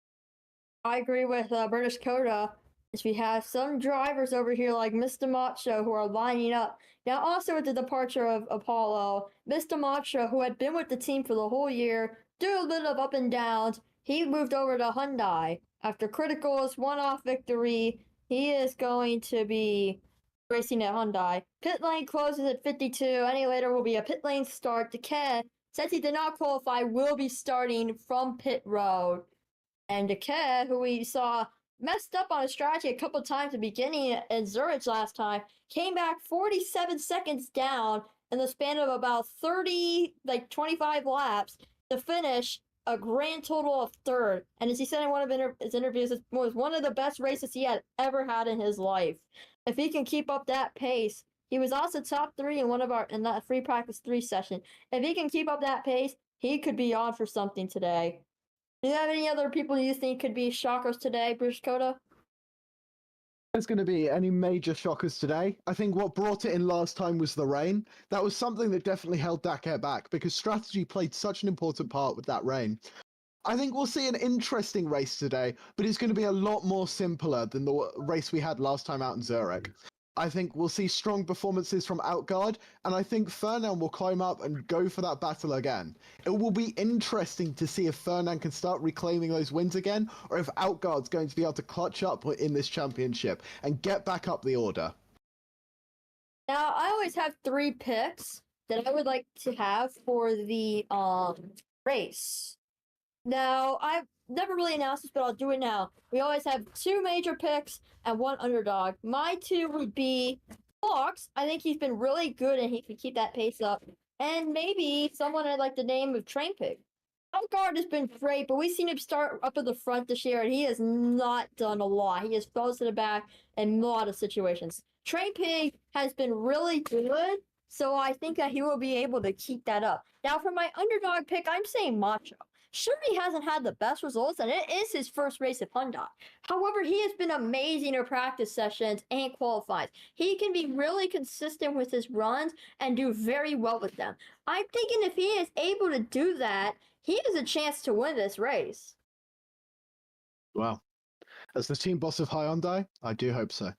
I agree with British Coda. As we have some drivers over here like Mr. Macho who are lining up. Now also with the departure of Apollo, Mr. Macho, who had been with the team for the whole year, did a little of up and downs. He moved over to Hyundai. After Critical's one-off victory, he is going to be racing at Hyundai. Pit lane closes at 52. Any later will be a pit lane start. Decay, since he did not qualify, will be starting from pit road. And Decay, who we saw messed up on a strategy a couple times at the beginning in Zurich last time, came back 47 seconds down in the span of about 25 laps to finish a grand total of 3rd. And as he said in one of his interviews, it was one of the best races he had ever had in his life. If he can keep up that pace, he was also top 3 in that free practice 3 session. If he can keep up that pace, he could be on for something today. Do you have any other people you think could be shockers today, British Coda? There's going to be any major shockers today. I think what brought it in last time was the rain. That was something that definitely held Dakar back because strategy played such an important part with that rain. I think we'll see an interesting race today, but it's going to be a lot more simpler than the race we had last time out in Zurich. I think we'll see strong performances from Outguard, and I think Fernand will climb up and go for that battle again. It will be interesting to see if Fernand can start reclaiming those wins again, or if Outguard's going to be able to clutch up in this championship and get back up the order. Now, I always have 3 picks that I would like to have for the race. Now, I've never really announced this, but I'll do it now. We always have 2 major picks and 1 underdog. My 2 would be Fox. I think he's been really good and he can keep that pace up. And maybe someone I'd like the name of Train Pig. Outguard has been great, but we've seen him start up at the front this year, and he has not done a lot. He has fallen to the back in a lot of situations. Train Pig has been really good, so I think that he will be able to keep that up. Now, for my underdog pick, I'm saying Macho. Sure, he hasn't had the best results, and it is his first race at Hyundai. However, he has been amazing in practice sessions and qualifies. He can be really consistent with his runs and do very well with them. I'm thinking if he is able to do that, he has a chance to win this race. Well, as the team boss of Hyundai, I do hope so.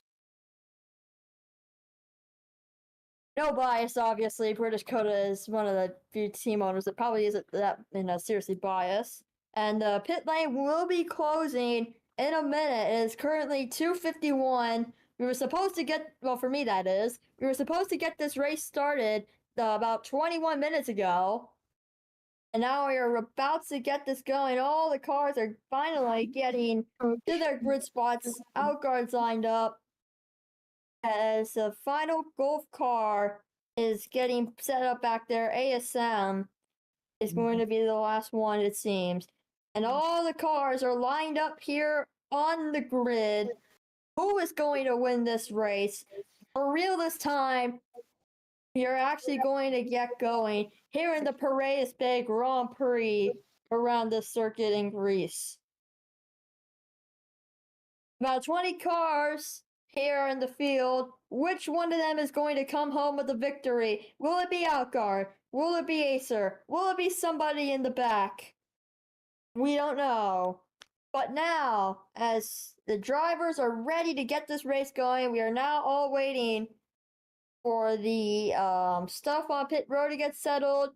No bias, obviously. British Coda is one of the few team owners that probably isn't that seriously biased. And the pit lane will be closing in a minute. It is currently 2:51. We were supposed to get, well, for me that is, we were supposed to get this race started about 21 minutes ago. And now we are about to get this going. All the cars are finally getting to their grid spots. Outguards lined up. As the final Golf car is getting set up back there, ASM is going to be the last one, it seems. And all the cars are lined up here on the grid. Who is going to win this race? For real this time, we are actually going to get going here in the Piraeus Bay Grand Prix around the circuit in Greece. About 20 cars here in the field. Which one of them is going to come home with the victory? Will it be Outguard? Will it be Acer? Will it be somebody in the back? We don't know. But now, as the drivers are ready to get this race going, we are now all waiting for the stuff on pit road to get settled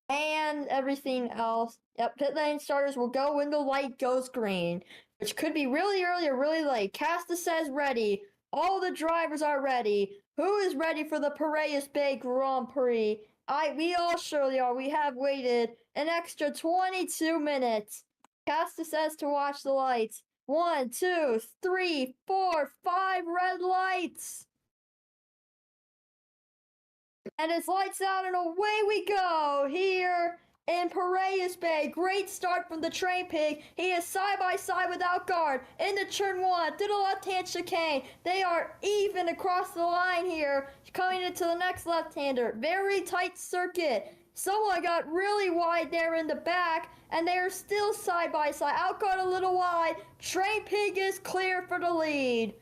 and everything else. Yep, pit lane starters will go when the light goes green, which could be really early or really late. Casta says ready. All the drivers are ready. Who is ready for the Piraeus Bay Grand Prix? We all surely are. We have waited an extra 22 minutes. Casta says to watch the lights. 1, 2, 3, 4, 5 red lights. And it's lights out and away we go here in Piraeus Bay. Great start from the Train Pig. He is side by side with Outguard in the turn 1 to the left-hand chicane. They are even across the line here, coming into the next left-hander. Very tight circuit. Someone got really wide there in the back, and they are still side by side. Outguard a little wide. Train Pig is clear for the lead.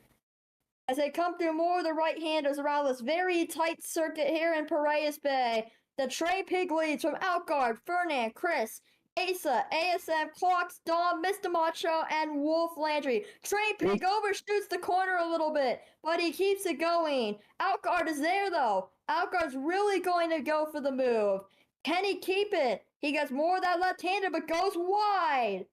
As they come through more of the right-handers around this very tight circuit here in Piraeus Bay, the Train Pig leads from Outguard, Fernand, Chris, Asa, ASM, Clocks, Dom, Mr. Macho, and Wolf Landry. Train Pig overshoots the corner a little bit, but he keeps it going. Outguard is there, though. Outguard's really going to go for the move. Can he keep it? He gets more of that left-hander, but goes wide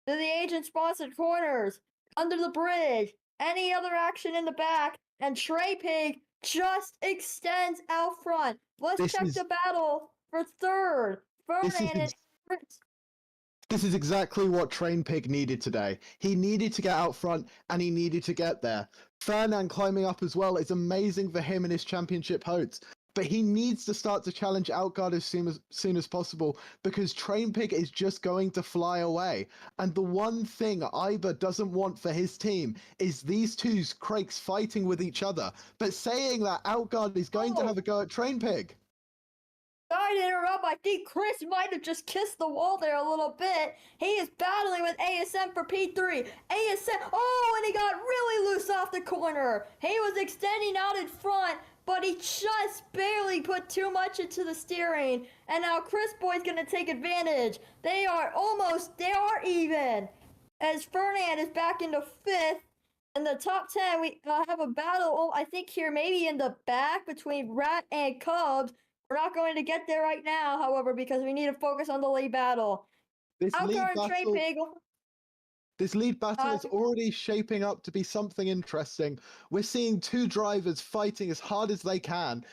to the agent-sponsored corners, under the bridge. Any other action in the back, and Train Pig just extends out front. Let's check the battle for third. Fernand and This is exactly what Train Pig needed today. He needed to get out front, and he needed to get there. Fernand climbing up as well is amazing for him and his championship hopes. But he needs to start to challenge Outguard as soon as possible, because Train Pig is just going to fly away. And the one thing Iber doesn't want for his team is these two Crakes fighting with each other. But saying that, Outguard is going to have a go at Train Pig. Sorry to interrupt. I think Chris might have just kissed the wall there a little bit. He is battling with ASM for P3. ASM, and he got really loose off the corner. He was extending out in front, but he just barely put too much into the steering. And now Chris Boy's going to take advantage. They are even. As Fernand is back into 5th. In the top 10, we have a battle, I think here maybe in the back between Rat and Cubs. We're not going to get there right now, however, because we need to focus on the lead battle. This lead Alcar and Train battle, Pig. this lead battle is already shaping up to be something interesting. We're seeing two drivers fighting as hard as they can.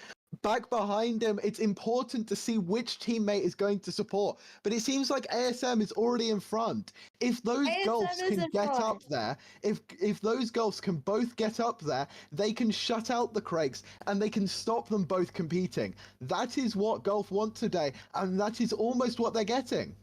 Back behind him, it's important to see which teammate is going to support. But it seems like ASM is already in front. If those ASM Gulfs is can in get front. up there, if those Gulfs can both get up there, they can shut out the Crakes and they can stop them both competing. That is what Gulf want today, and that is almost what they're getting.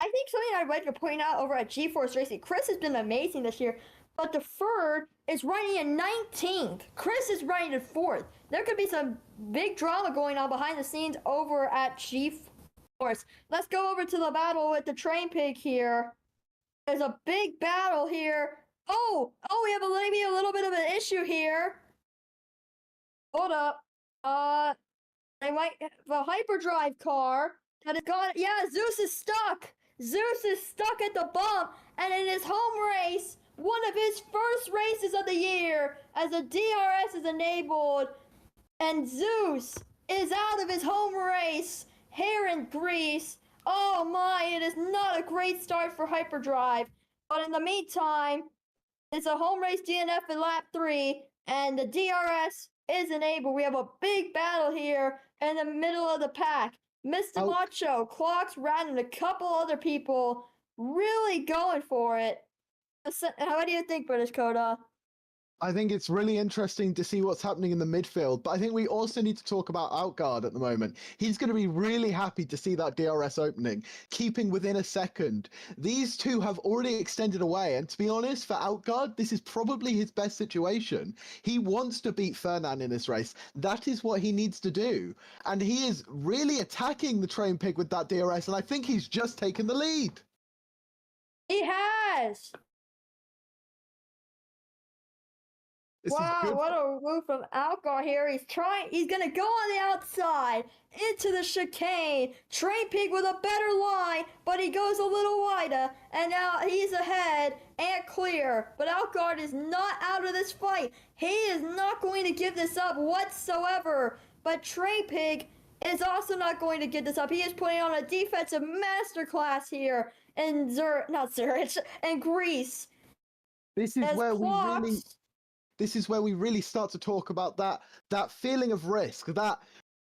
I think something I'd like to point out over at GeForce Racing, Chris has been amazing this year, but the Ferd is running in 19th. Chris is running in 4th. There could be some big drama going on behind the scenes over at GeForce. Let's go over to the battle with the Train Pig here. There's a big battle here. Oh, we have maybe a little bit of an issue here. Hold up. They might have a hyperdrive car that is gone. Yeah, Zeus is stuck. Zeus is stuck at the bump, and in his home race, one of his first races of the year, as the DRS is enabled, and Zeus is out of his home race here in Greece. Oh my, it is not a great start for hyperdrive. But in the meantime, it's a home race DNF in lap 3, and the DRS is enabled. We have a big battle here in the middle of the pack. Mr. Macho, Clocks, Rat, and a couple other people really going for it. What do you think, British Coda? I think it's really interesting to see what's happening in the midfield, but I think we also need to talk about Outguard at the moment. He's going to be really happy to see that DRS opening, keeping within a second. These two have already extended away, and to be honest, for Outguard, this is probably his best situation. He wants to beat Fernand in this race. That is what he needs to do, and he is really attacking the Train Pig with that DRS, and I think he's just taken the lead. He has! Wow, what a move from Alcar here. He's gonna go on the outside into the chicane. Train Pig with a better line, but he goes a little wider, and now he's ahead and clear. But Alcar is not out of this fight. He is not going to give this up whatsoever. But Train Pig is also not going to give this up. He is putting on a defensive masterclass here in in Greece. This is where we really start to talk about that feeling of risk, that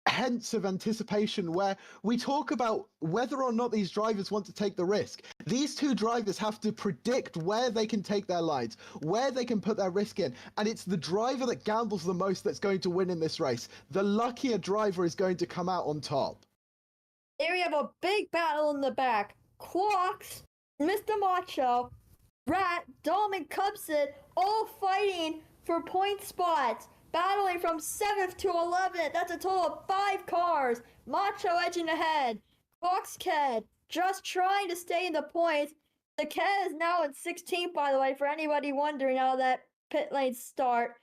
hence of anticipation, where we talk about whether or not these drivers want to take the risk. These two drivers have to predict where they can take their lines, where they can put their risk in, and it's the driver that gambles the most that's going to win in this race. The luckier driver is going to come out on top. Here we have a big battle in the back. Clocks, Mr. Macho, Rat, Dom, and Cubson all fighting for point spots, battling from 7th to 11th. That's a total of 5 cars. Macho edging ahead. Clocks Ked just trying to stay in the points. The Ked is now in 16th, by the way, for anybody wondering how that pit lane start.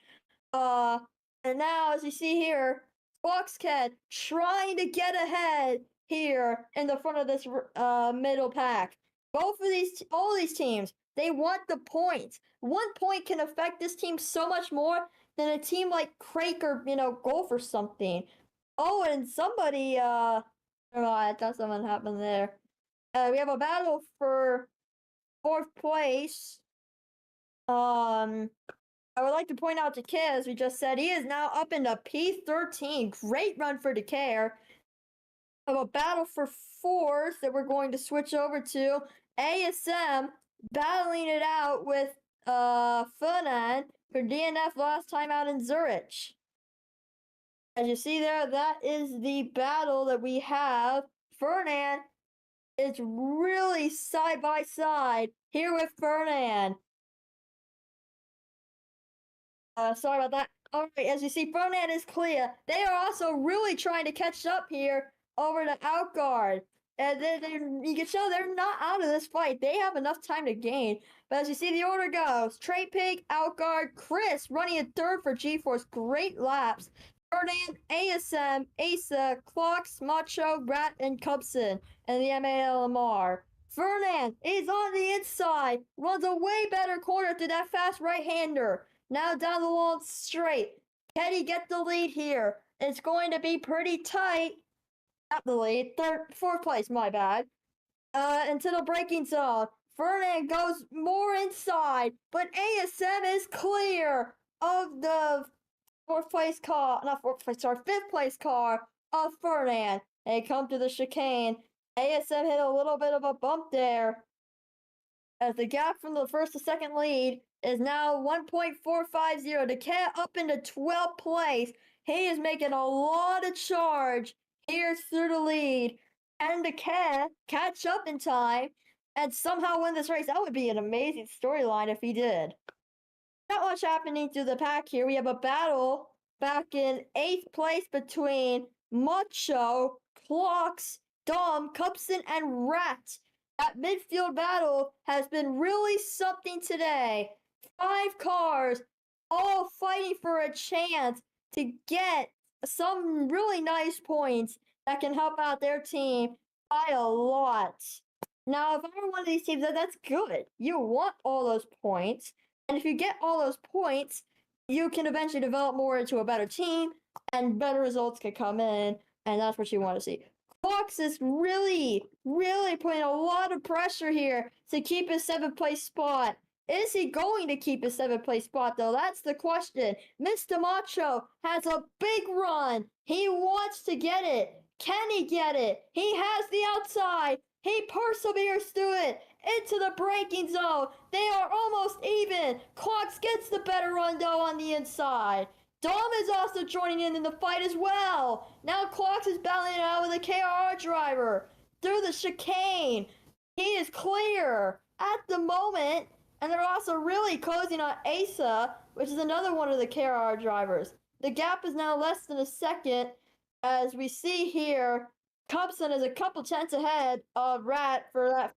And now, as you see here, Clocks Ked trying to get ahead here in the front of this middle pack. All these teams, they want the points. 1 point can affect this team so much more than a team like Crake or, Golf or something. Oh, and somebody, I don't know, I thought something happened there. We have a battle for 4th place. I would like to point out Decay, as we just said, he is now up into P13. Great run for Decay. We have a battle for 4th that we're going to switch over to. ASM battling it out with Fernand for DNF last time out in Zurich. As you see there, that is the battle that we have. Fernand is really side by side here with Fernand. Sorry about that. All right, as you see, Fernand is clear. They are also really trying to catch up here over to Outguard. And then you can show they're not out of this fight. They have enough time to gain. But as you see, the order goes. Train Pig, Outguard, Chris running in 3rd for GeForce. Great laps. Fernand, ASM, Asa, Clocks, Macho, Rat, and Cubson, and the MALMR. Fernand is on the inside, runs a way better corner to that fast right-hander. Now down the long straight. Can he get the lead here? It's going to be pretty tight. Not the lead, fourth place, my bad. Into the braking zone. Fernand goes more inside, but ASM is clear of the fifth place car of Fernand. They come to the chicane. ASM hit a little bit of a bump there, as the gap from the first to second lead is now 1.450. Decay up into 12th place. He is making a lot of charge here through the lead. And Decay catch up in time and somehow win this race. That would be an amazing storyline if he did. Not much happening through the pack here. We have a battle back in 8th place between Macho, Clocks, Dom, Cupson, and Rat. That midfield battle has been really something today. 5 cars all fighting for a chance to get some really nice points that can help out their team by a lot. Now, if I were one of these teams, that's good. You want all those points. And if you get all those points, you can eventually develop more into a better team, and better results can come in, and that's what you want to see. Fox is really putting a lot of pressure here to keep his 7th place spot. Is he going to keep his 7th place spot, though? That's the question. Mr. Macho has a big run. He wants to get it. Can he get it? He has the outside. He perseveres through it into the braking zone. They are almost even. Clocks gets the better run, though, on the inside. Dom is also joining in the fight as well. Now Clocks is battling it out with a KRR driver through the chicane. He is clear at the moment, and they're also really closing on Asa, which is another one of the KRR drivers. The gap is now less than a second, as we see here. Cubson is a couple tenths ahead of Rat for that.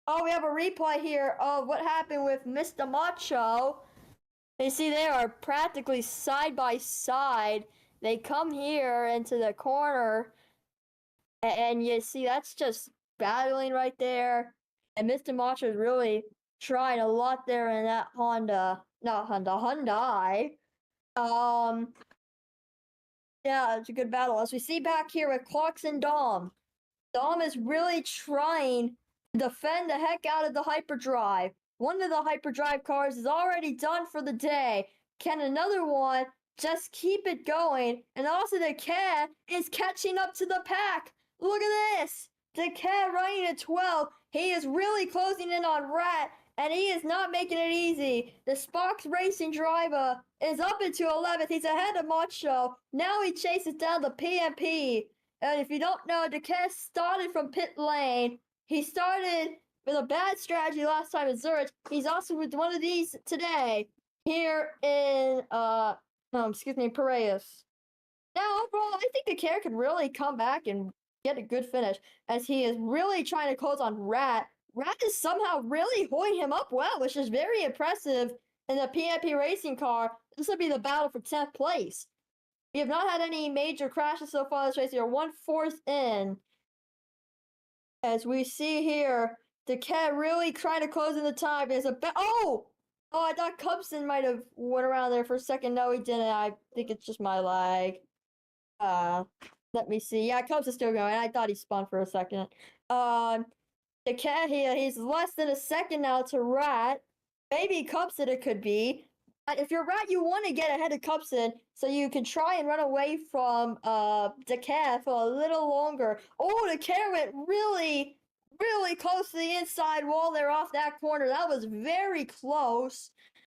Oh, we have a replay here of what happened with Mr. Macho. You see, they are practically side by side. They come here into the corner, and you see that's just battling right there. And Mr. Macho is really trying a lot there in that Hyundai. Yeah, it's a good battle. As we see back here with Clocks and Dom. Dom is really trying to defend the heck out of the hyperdrive. One of the hyperdrive cars is already done for the day. Can another one just keep it going? And also the cat is catching up to the pack. Look at this. The cat running at 12. He is really closing in on Rat, and he is not making it easy. The Spox Racing driver is up into 11th. He's ahead of Macho. Now he chases down the PMP. And if you don't know, Decay started from pit lane. He started with a bad strategy last time in Zurich. He's also with one of these today here in Piraeus. Now overall, I think Decay could really come back and get a good finish, as he is really trying to close on Rat. Rat is somehow really holding him up well, which is very impressive in the PMP racing car. This will be the battle for 10th place. We have not had any major crashes so far this race. We are 1/4 in. As we see here, Decay really trying to close in the time. There's a oh, I thought Cubson might have went around there for a second. No, he didn't. I think it's just my lag. Let me see. Yeah, Cubs is still going. I thought he spun for a second. Decay here, he's less than a second now to Rat. Maybe Cubson it could be. If you're Rat, you want to get ahead of Cubson so you can try and run away from Decay for a little longer. Oh, Decay went really close to the inside wall there off that corner. That was very close,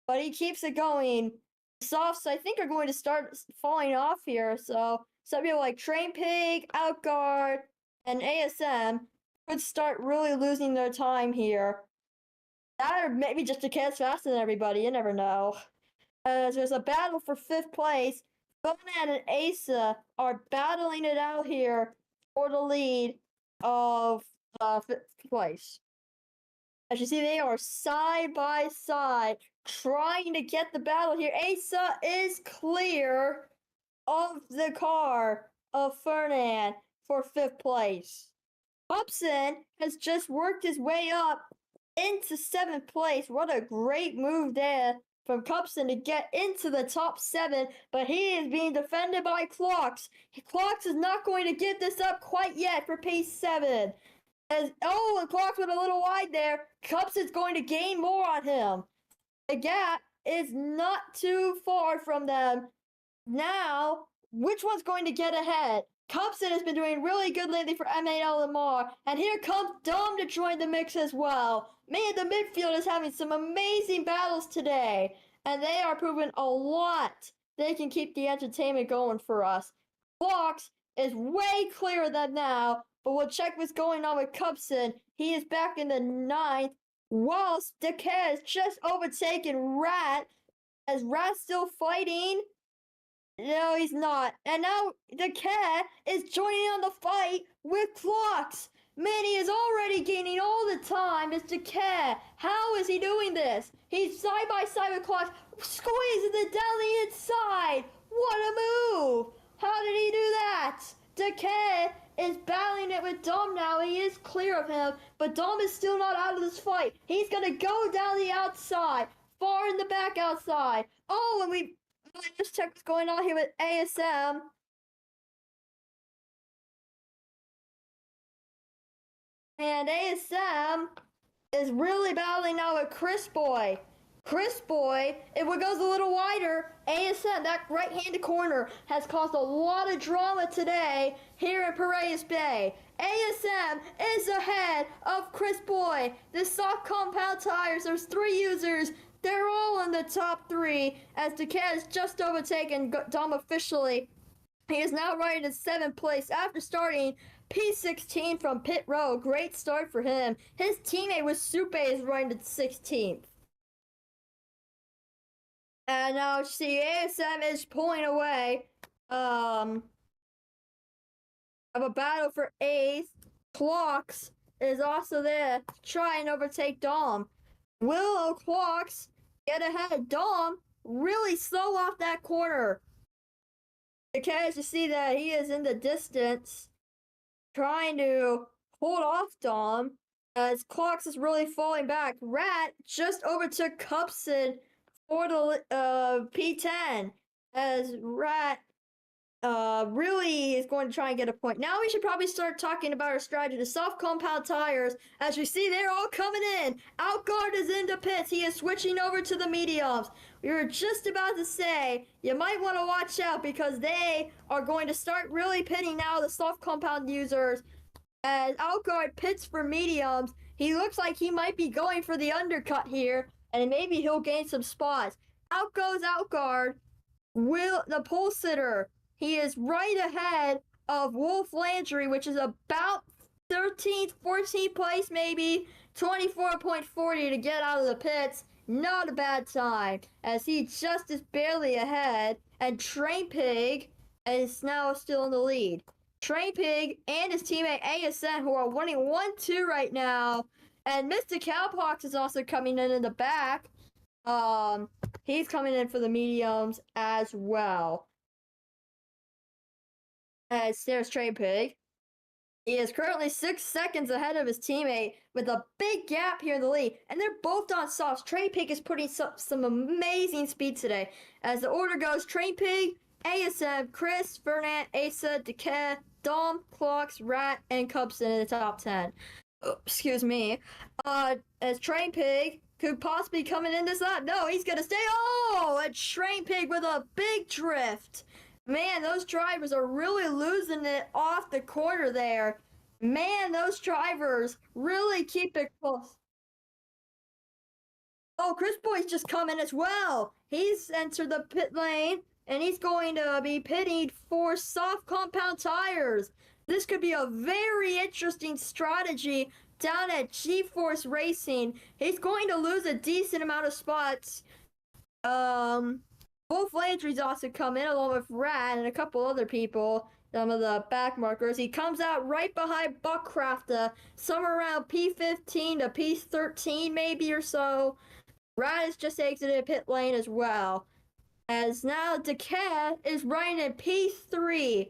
but he keeps it going. Softs, I think, are going to start falling off here. So some people like Train Pig, Outguard, and ASM could start really losing their time here. That, or maybe just Decay's faster than everybody. You never know. There's a battle for 5th place. Bonan and Asa are battling it out here for the lead of 5th place. As you see, they are side by side trying to get the battle here. Asa is clear of the car of Fernand. for 5th place. Hobson has just worked his way up into 7th place. What a great move there from Cupson to get into the top 7, but he is being defended by Clocks. Clocks is not going to give this up quite yet for P7. And Clocks went a little wide there. Cupson's going to gain more on him. The gap is not too far from them. Now, which one's going to get ahead? Cupson has been doing really good lately for MAL Lamar, and here comes Dom to join the mix as well. Man, the midfield is having some amazing battles today, and they are proving a lot. They can keep the entertainment going for us. Clocks is way clearer than now, but we'll check what's going on with Cupson. He is back in the 9th, whilst Decay has just overtaken Rat, as Rat's still fighting. No, he's not. And now Decay is joining on the fight with Clocks. Man, he is already gaining all the time. It's Decay. How is he doing this? He's side by side with Clocks, squeezing it down the inside. What a move! How did he do that? Decay is battling it with Dom now. He is clear of him, but Dom is still not out of this fight. He's going to go down the outside, far in the back outside. Oh, and let's check what's going on here with ASM. And ASM is really battling now with Chris Boy. Chris Boy, if it goes a little wider, ASM, that right-handed corner, has caused a lot of drama today here in Piraeus Bay. ASM is ahead of Chris Boy. The soft compound tires, there's 3 users. They're all in the top 3 as Decay has just overtaken Dom officially. He is now riding in 7th place after starting P16 from pit row. Great start for him. His teammate with Supe is riding at 16th. And now see ASM is pulling away of a battle for 8th. Clocks is also there to try and overtake Dom. Will Clocks get ahead? Dom really slow off that corner. Decay, as you see that he is in the distance trying to hold off Dom as Clocks is really falling back. Rat just overtook Cupson for the P10 as Rat really is going to try and get a point. Now we should probably start talking about our strategy. The soft compound tires, as you see, they're all coming in. Outguard is in the pits. He is switching over to the mediums. We were just about to say, you might want to watch out because they are going to start really pitting now, the soft compound users. As Outguard pits for mediums, he looks like he might be going for the undercut here, and maybe he'll gain some spots. Out goes Outguard. Will the pole sitter. He is right ahead of Wolf Landry, which is about 13th, 14th place, maybe 24.40 to get out of the pits. Not a bad time, as he just is barely ahead. And Train Pig is now still in the lead. Train Pig and his teammate ASN, who are winning 1-2 right now. And Mr. Cowpox is also coming in the back. He's coming in for the mediums as well. As there's Train Pig. He is currently 6 seconds ahead of his teammate with a big gap here in the lead. And they're both on softs. Train Pig is putting some amazing speed today. As the order goes, Train Pig, ASM, Chris, Fernand, Asa, Decay, Dom, Clocks, Rat, and Cubson in the top 10. Oh, excuse me. As Train Pig could possibly coming in this lap. No, he's gonna stay. Oh, a Train Pig with a big drift. Man, those drivers are really losing it off the corner there. Man, those drivers really keep it close. Oh, Chris Boy's just coming as well. He's entered the pit lane, and he's going to be pitting for soft compound tires. This could be a very interesting strategy down at G-Force Racing. He's going to lose a decent amount of spots. Wolf Landry's also come in along with Rat and a couple other people, some of the back markers. He comes out right behind Buckcrafter, somewhere around P15 to P13 maybe or so. Rat has just exited pit lane as well. As now Decay is running in P3.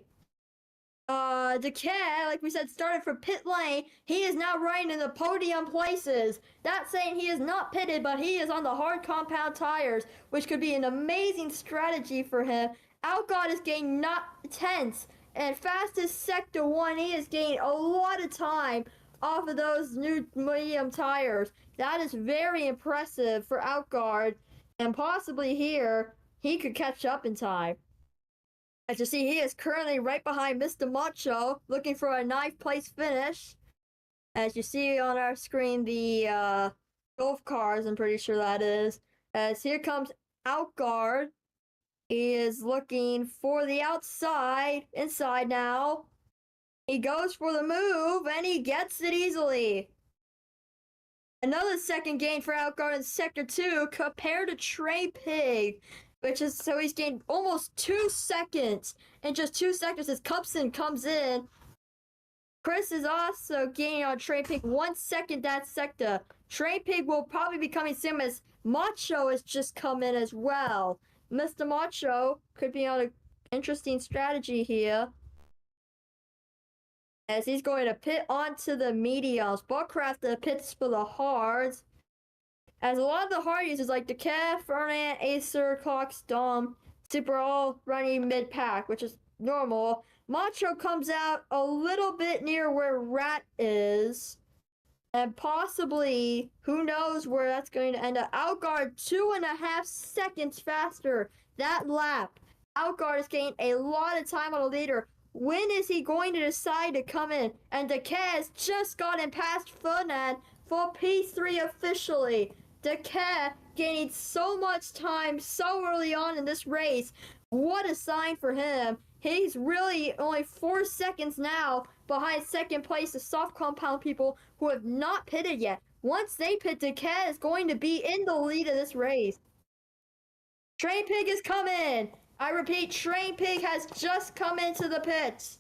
Decay, like we said, started from pit lane. He is now running in the podium places. That's saying he is not pitted, but he is on the hard compound tires, which could be an amazing strategy for him. Outgod is getting not tense, and fastest sector 1, he is gaining a lot of time off of those new medium tires. That is very impressive for Outgard, and possibly here, he could catch up in time. As you see, he is currently right behind Mr. Macho, looking for a 9th place finish. As you see on our screen, the golf cars, I'm pretty sure that is. As here comes Outgard. He is looking for the inside now. He goes for the move, and he gets it easily. Another second gain for Outgard in Sector 2 compared to Trey Pig. So he's gained almost 2 seconds. In just 2 seconds as Cupson comes in. Chris is also gaining on Trey Pig 1 second that sector. Trey Pig will probably be coming soon as Macho has just come in as well. Mr. Macho could be on an interesting strategy here. As he's going to pit onto the mediums. Buckcraft pits for the hards. As a lot of the hard users like Decay, Fernand, Acer, Clocks, Dom, Super all running mid-pack, which is normal. Macho comes out a little bit near where Rat is. And possibly, who knows where that's going to end up. Outgard 2.5 seconds faster that lap. Outgard is gaining a lot of time on the leader. When is he going to decide to come in? And Decay has just gotten past Fernand for P3 officially. Decay gaining so much time so early on in this race. What a sign for him. He's really only 4 seconds now behind second place the soft compound people who have not pitted yet. Once they pit, Decay is going to be in the lead of this race. Train Pig is coming. I repeat, Train Pig has just come into the pits.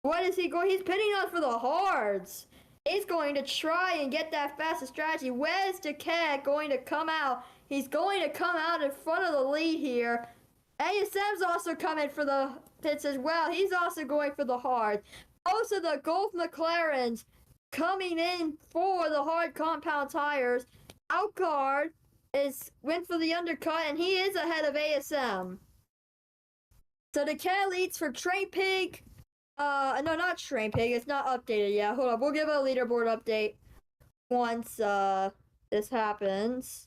What is he going? He's pitting on for the hards. He's going to try and get that fastest strategy. Where's Decay going to come out? He's going to come out in front of the lead here. ASM's also coming for the pits as well. He's also going for the hard. Also, the Golf McLarens coming in for the hard compound tires. Outgard went for the undercut, and he is ahead of ASM. So Decay leads for Train Pig. No, not Train Pig. It's not updated yet. Hold on. We'll give a leaderboard update once this happens.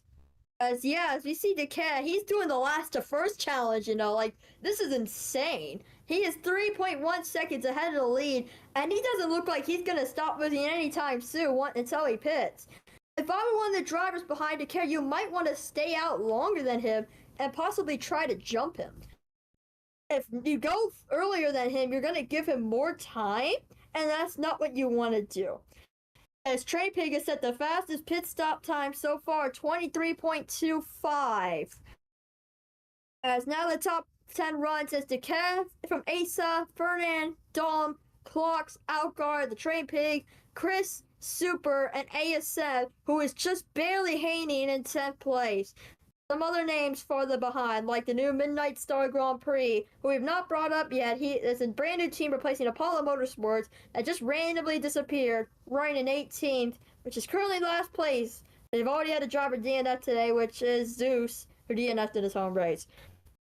As we see Decay, he's doing the last to first challenge, like, this is insane. He is 3.1 seconds ahead of the lead, and he doesn't look like he's gonna stop moving anytime soon until he pits. If I were one of the drivers behind Decay, you might want to stay out longer than him and possibly try to jump him. If you go earlier than him, you're gonna give him more time, and that's not what you want to do. As Train Pig has set the fastest pit stop time so far, 23.25. As now the top 10 runs is Decay from Asa, Fernand, Dom, Clocks, Outgard, the Train Pig, Chris, Super, and ASF, who is just barely hanging in 10th place. Some other names farther behind, like the new Midnight Star Grand Prix, who we've not brought up yet. He is a brand new team replacing Apollo Motorsports that just randomly disappeared, running in 18th, which is currently last place. They've already had a driver DNF today, which is Zeus, who DNF'd in his home race.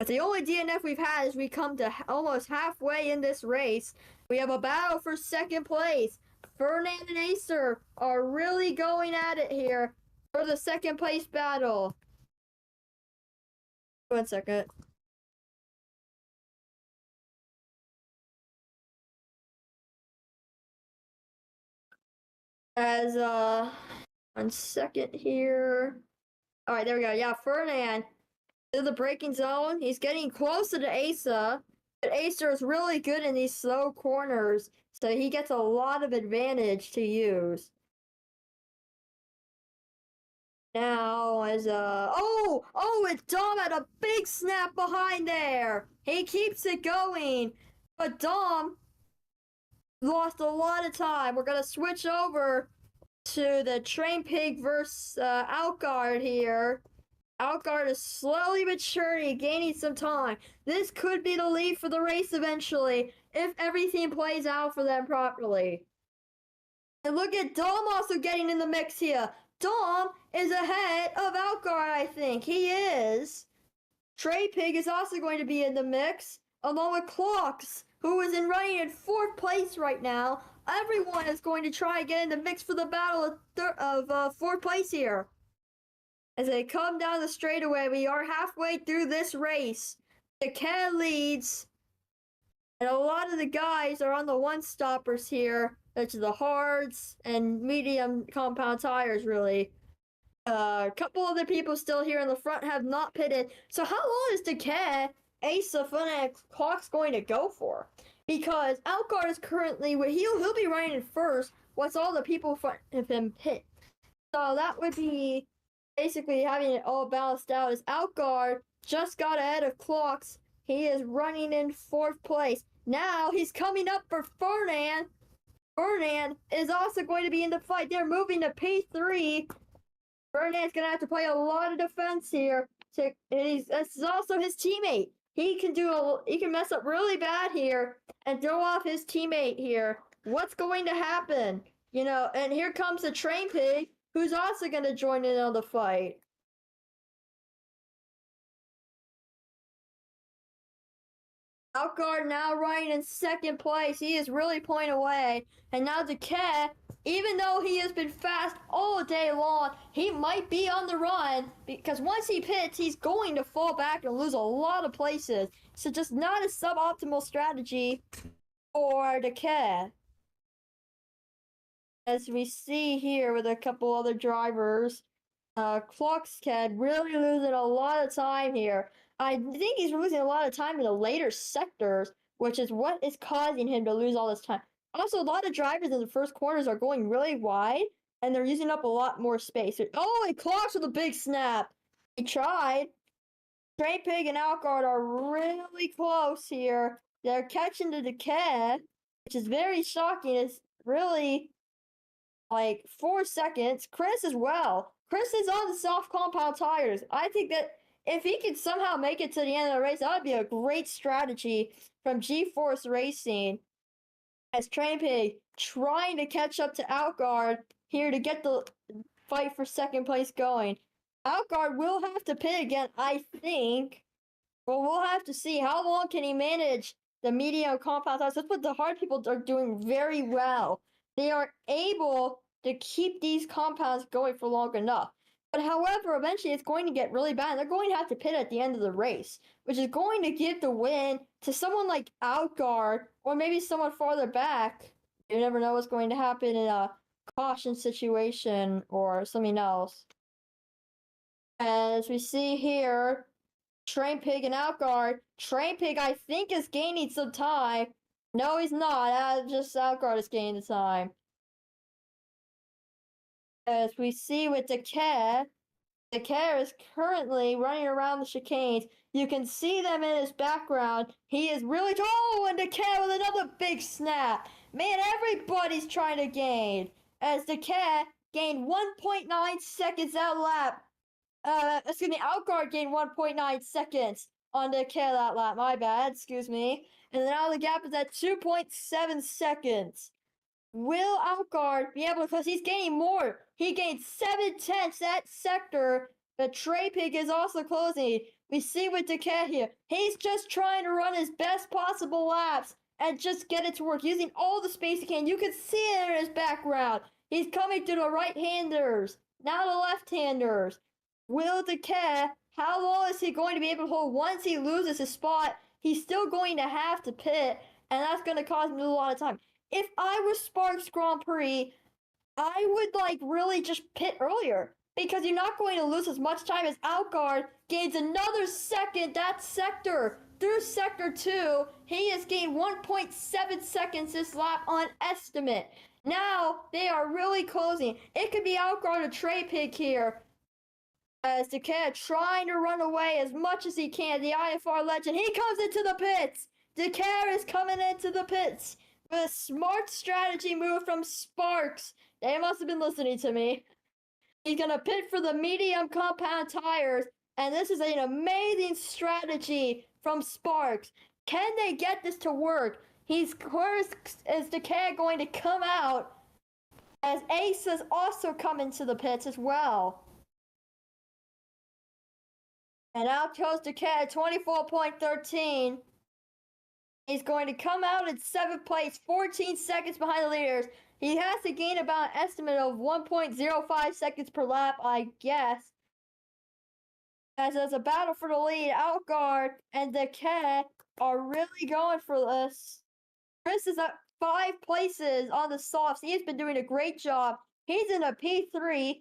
But the only DNF we've had is we come to almost halfway in this race. We have a battle for second place. Fernand and Acer are really going at it here for the second place battle. 1 second. As 1 second here. All right, there we go. Yeah, Fernand to the braking zone. He's getting closer to Asa, but Asa is really good in these slow corners, so he gets a lot of advantage to use. Now as it's Dom had a big snap behind there. He keeps it going, but Dom lost a lot of time. We're gonna switch over to the Train Pig versus Outgard here. Outguard is slowly but surely gaining some time. This could be the lead for the race eventually, if everything plays out for them properly. And look at Dom also getting in the mix here. Dom is ahead of Outguard, I think. He is. Trey Pig is also going to be in the mix, along with Clocks, who is running in 4th place right now. Everyone is going to try and get in the mix for the battle of 4th place here. As they come down the straightaway, we are halfway through this race. The cat leads, and a lot of the guys are on the one-stoppers here. That's the hards and medium compound tires, really. A couple of the people still here in the front have not pitted. So how long is Decay, Asa, Fun, and Clock's going to go for? Because Outguard is currently, he'll be running in first once all the people in front of him pit. So that would be basically having it all balanced out. As Outguard just got ahead of Clocks. He is running in 4th place. Now he's coming up for Fernand. Fernand is also going to be in the fight. They're moving to P3. Fernand's going to have to play a lot of defense here. This is also his teammate. He can mess up really bad here and throw off his teammate here. What's going to happen? You know, and here comes the Train Pig, who's also going to join in on the fight. Outguard now running in 2nd place. He is really pulling away. And now Decay, even though he has been fast all day long, he might be on the run. Because once he pits, he's going to fall back and lose a lot of places. So just not a suboptimal strategy for Decay. As we see here with a couple other drivers, Clockscad really losing a lot of time here. I think he's losing a lot of time in the later sectors, which is what is causing him to lose all this time. Also, a lot of drivers in the first corners are going really wide, and they're using up a lot more space. Oh, he clocks with a big snap. He tried. Train Pig and Outguard are really close here. They're catching the Decay, which is very shocking. It's really like 4 seconds. Chris as well. Chris is on the soft compound tires. I think that if he could somehow make it to the end of the race, that would be a great strategy from G-Force Racing. As Train Pig trying to catch up to Outguard here to get the fight for 2nd place going. Outguard will have to pit again, I think. Well, we'll have to see. How long can he manage the medium compound tires? That's what the hard people are doing very well. They are able to keep these compounds going for long enough. But however, eventually it's going to get really bad. They're going to have to pit at the end of the race, which is going to give the win to someone like Outguard or maybe someone farther back. You never know what's going to happen in a caution situation or something else. As we see here, Train Pig and Outguard. Train Pig, I think, is gaining some time. No, he's not. Just Outguard is gaining the time. As we see with Decay is currently running around the chicanes. You can see them in his background. He is really... Oh, and Decay with another big snap. Man, everybody's trying to gain. As Decay gained 1.9 seconds that lap. Outguard gained 1.9 seconds on Decay that lap. My bad, excuse me. And now the gap is at 2.7 seconds. Will Outguard be able to, because he's gaining more. He gained 7/10 that sector. The Trey Pig is also closing. We see with Decay here. He's just trying to run his best possible laps and just get it to work, using all the space he can. You can see it in his background. He's coming through the right-handers, now the left-handers. Will Decay, how long is he going to be able to hold? Once he loses his spot, he's still going to have to pit, and that's going to cause him to lose a lot of time. If I was Sparks Grand Prix, I would really just pit earlier, because you're not going to lose as much time as Outguard gains another second that sector. Through sector 2, he has gained 1.7 seconds this lap on estimate. Now they are really closing. It could be Outguard or Trey Pig here. As Decay trying to run away as much as he can. The IFR legend, he comes into the pits. Decay is coming into the pits. A smart strategy move from Sparks. They must have been listening to me. He's going to pit for the medium compound tires. And this is an amazing strategy from Sparks. Can they get this to work? Where is the cat going to come out? As Ace has also come into the pits as well. And out goes the cat, 24.13. He's going to come out in 7th place, 14 seconds behind the leaders. He has to gain about an estimate of 1.05 seconds per lap, I guess. As there's a battle for the lead, Outguard and the cat are really going for this. Chris is up 5 places on the softs. He has been doing a great job. He's in a P3.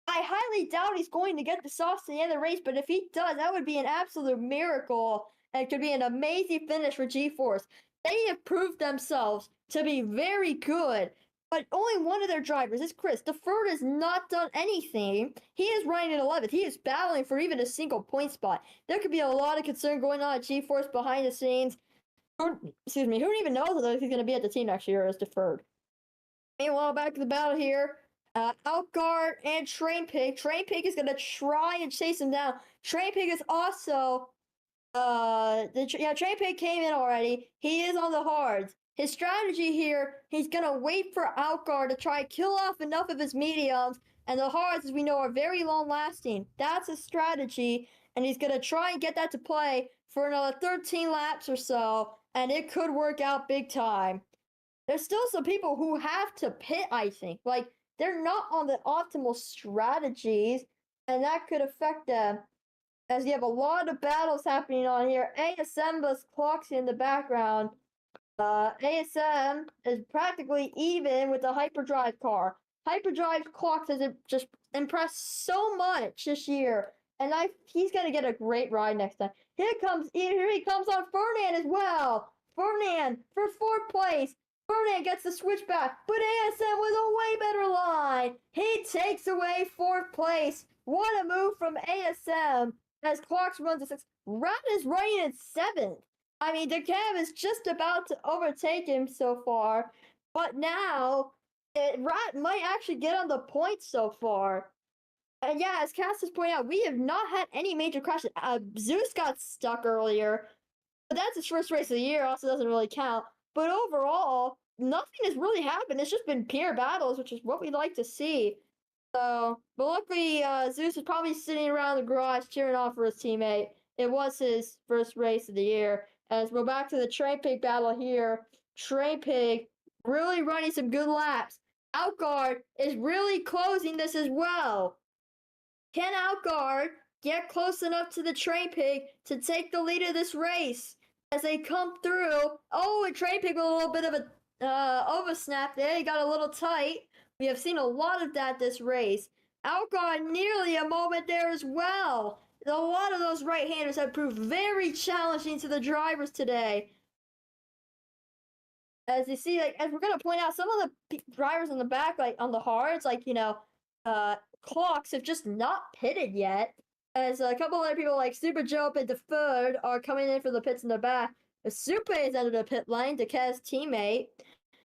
I highly doubt he's going to get the softs at the end of the race, but if he does, that would be an absolute miracle. And it could be an amazing finish for G-Force. They have proved themselves to be very good, but only one of their drivers is Chris. The Ferd has not done anything. He is running in 11th. He is battling for even a single point spot. There could be a lot of concern going on at G-Force behind the scenes. Excuse me, who even knows if he's going to be at the team next year as deferred. Meanwhile, back to the battle here. Outguard and Train Pig. Train Pig is going to try and chase him down. Train Pig is also... Train Pig came in already. He is on the hards. His strategy here, he's going to wait for Outguard to try and kill off enough of his mediums. And the hards, as we know, are very long-lasting. That's a strategy. And he's going to try and get that to play for another 13 laps or so. And it could work out big time. There's still some people who have to pit, I think. Like, they're not on the optimal strategies, and that could affect them. As you have a lot of battles happening on here. ASM was clocks in the background. ASM is practically even with the Hyperdrive car. Hyperdrive clocks has just impressed so much this year. And he's going to get a great ride next time. Here he comes on Fernand as well. Fernand for 4th place. Fernand gets the switchback, but ASM with a way better line. He takes away 4th place. What a move from ASM as Clocks runs a 6th. Rat is running in 7th. I mean, DeCav is just about to overtake him so far, but now Rat might actually get on the points so far. And yeah, as Cass has pointed out, we have not had any major crashes. Zeus got stuck earlier, but that's his first race of the year, also doesn't really count. But overall, nothing has really happened. It's just been pure battles, which is what we like to see. So, but luckily, Zeus is probably sitting around the garage cheering on for his teammate. It was his first race of the year. As we're back to the Train Pig battle here. Train Pig really running some good laps. Outguard is really closing this as well. Can Outguard get close enough to the Train Pig to take the lead of this race? As they come through, oh, and Train Pig with a little bit of a oversnap there. He got a little tight. We have seen a lot of that this race. Outguard nearly a moment there as well. A lot of those right-handers have proved very challenging to the drivers today. As you see, as we're going to point out, some of the drivers in the back, on the hards, Clocks have just not pitted yet. As a couple other people like Super Jope and Deferred are coming in for the pits in the back. Super is under the pit lane, Dekaz's teammate.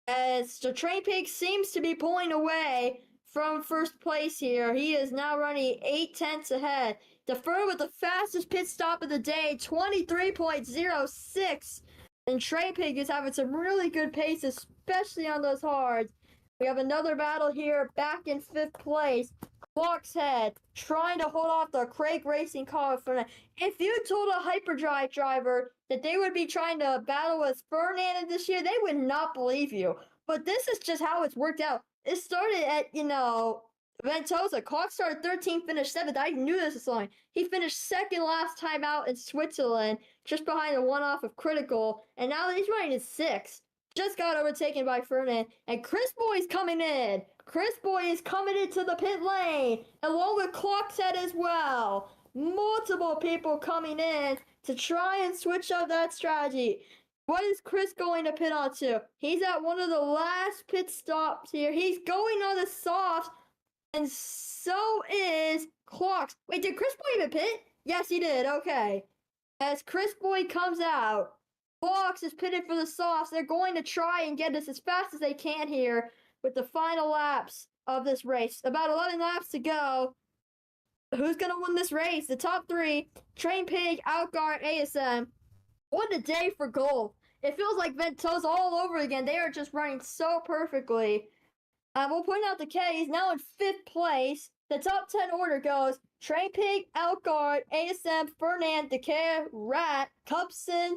As the Train Pig seems to be pulling away from 1st place here. He is now running 8/10 ahead. Deferred with the fastest pit stop of the day, 23.06. And Train Pig is having some really good pace, especially on those hards. We have another battle here, back in 5th place. Clock's Head, trying to hold off the Craig Racing car with Fernand. If you told a Hyperdrive driver that they would be trying to battle with Fernand this year, they would not believe you. But this is just how it's worked out. It started at, Ventosa. Clock started 13th, finished 7th. I knew this was long. He finished 2nd last time out in Switzerland, just behind the one-off of Critical. And now he's running in 6th. Just got overtaken by Fernand. And Chris Boy's coming in. Chris Boy is coming into the pit lane, along with Clock's Head as well. Multiple people coming in to try and switch up that strategy. What is Chris going to pit onto? He's at one of the last pit stops here. He's going on the soft, and so is Clocks. Wait, did Chris Boy even pit? Yes, he did. Okay. As Chris Boy comes out, Clocks is pitted for the softs. They're going to try and get this as fast as they can here with the final laps of this race. About 11 laps to go. Who's gonna win this race? The top three: Train Pig, Outguard, ASM. What a day for gold! It feels like Ventosa all over again. They are just running so perfectly. We'll point out the K. He's now in 5th place. The top 10 order goes Train Pig, Outguard, ASM, Fernand, Decay, Rat, Cubson,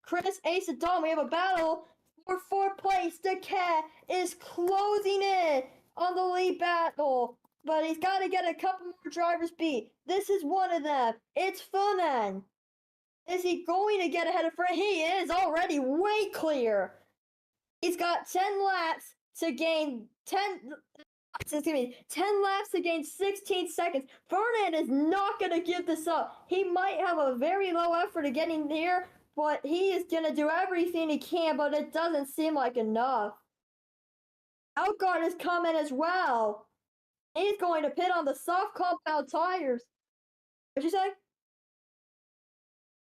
Chris, Ace, and Dom. We have a battle for 4th place. Decay is closing in on the lead battle, but he's got to get a couple more drivers beat. This is one of them. It's Fernand. Is he going to get ahead of Fernand? He is already way clear. He's got 10 laps to gain 10 laps to gain 16 seconds. Fernand is not going to give this up. He might have a very low effort of getting there, but he is going to do everything he can, but it doesn't seem like enough. Outguard is coming as well. He's going to pit on the soft compound tires. What'd you say?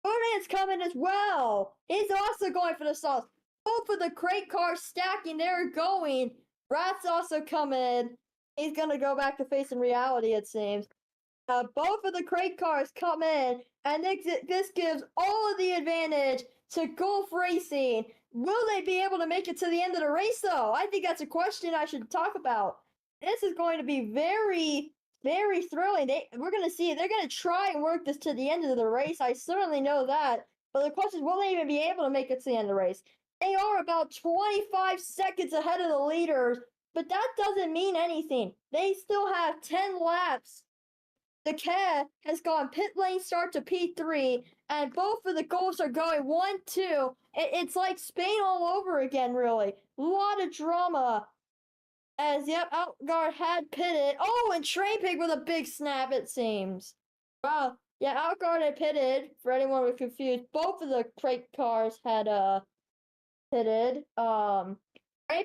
Fernand's coming as well. He's also going for the soft. Both of the crate cars stacking, they're going. Rat's also coming. He's going to go back to facing reality, it seems. Both of the crate cars come in, and this gives all of the advantage to Gulf Racing. Will they be able to make it to the end of the race, though? I think that's a question I should talk about. This is going to be very, very thrilling. We're going to see. They're going to try and work this to the end of the race. I certainly know that. But the question is, will they even be able to make it to the end of the race? They are about 25 seconds ahead of the leaders, but that doesn't mean anything. They still have 10 laps. The Decay has gone pit lane start to P3, and both of the goals are going 1-2. It's like Spain all over again, really. A lot of drama. As, yep, Outguard had pitted. Oh, and Train Pig with a big snap, it seems. Wow. Yeah, Outguard had pitted, for anyone who's confused. Both of the crate cars had, pitted. Train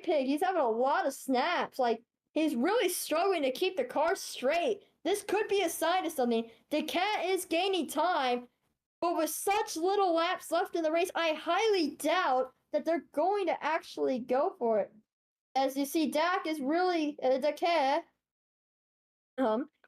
Pig, he's having a lot of snaps. Like, he's really struggling to keep the car straight. This could be a sign of something. The cat is gaining time, but with such little laps left in the race, I highly doubt that they're going to actually go for it. As you see, Dak is really, Dakar,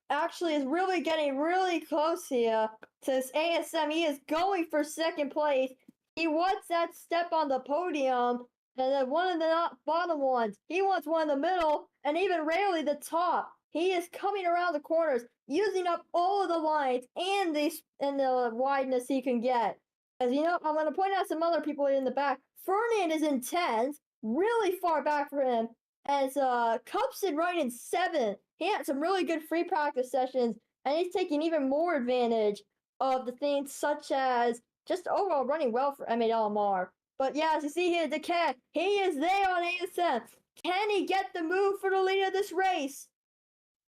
actually is really getting really close here to this ASM. He is going for 2nd place. He wants that step on the podium, and then one of the bottom ones. He wants one in the middle, and even rarely the top. He is coming around the corners, using up all of the lines and the wideness he can get. As you know, I'm going to point out some other people in the back. Fernand is in 10s, really far back for him. As Cupson running in 7th. He had some really good free practice sessions, and he's taking even more advantage of the things such as just overall running well for M8LMR. But yeah, as you see here, Decay, he is there on ASM. Can he get the move for the lead of this race?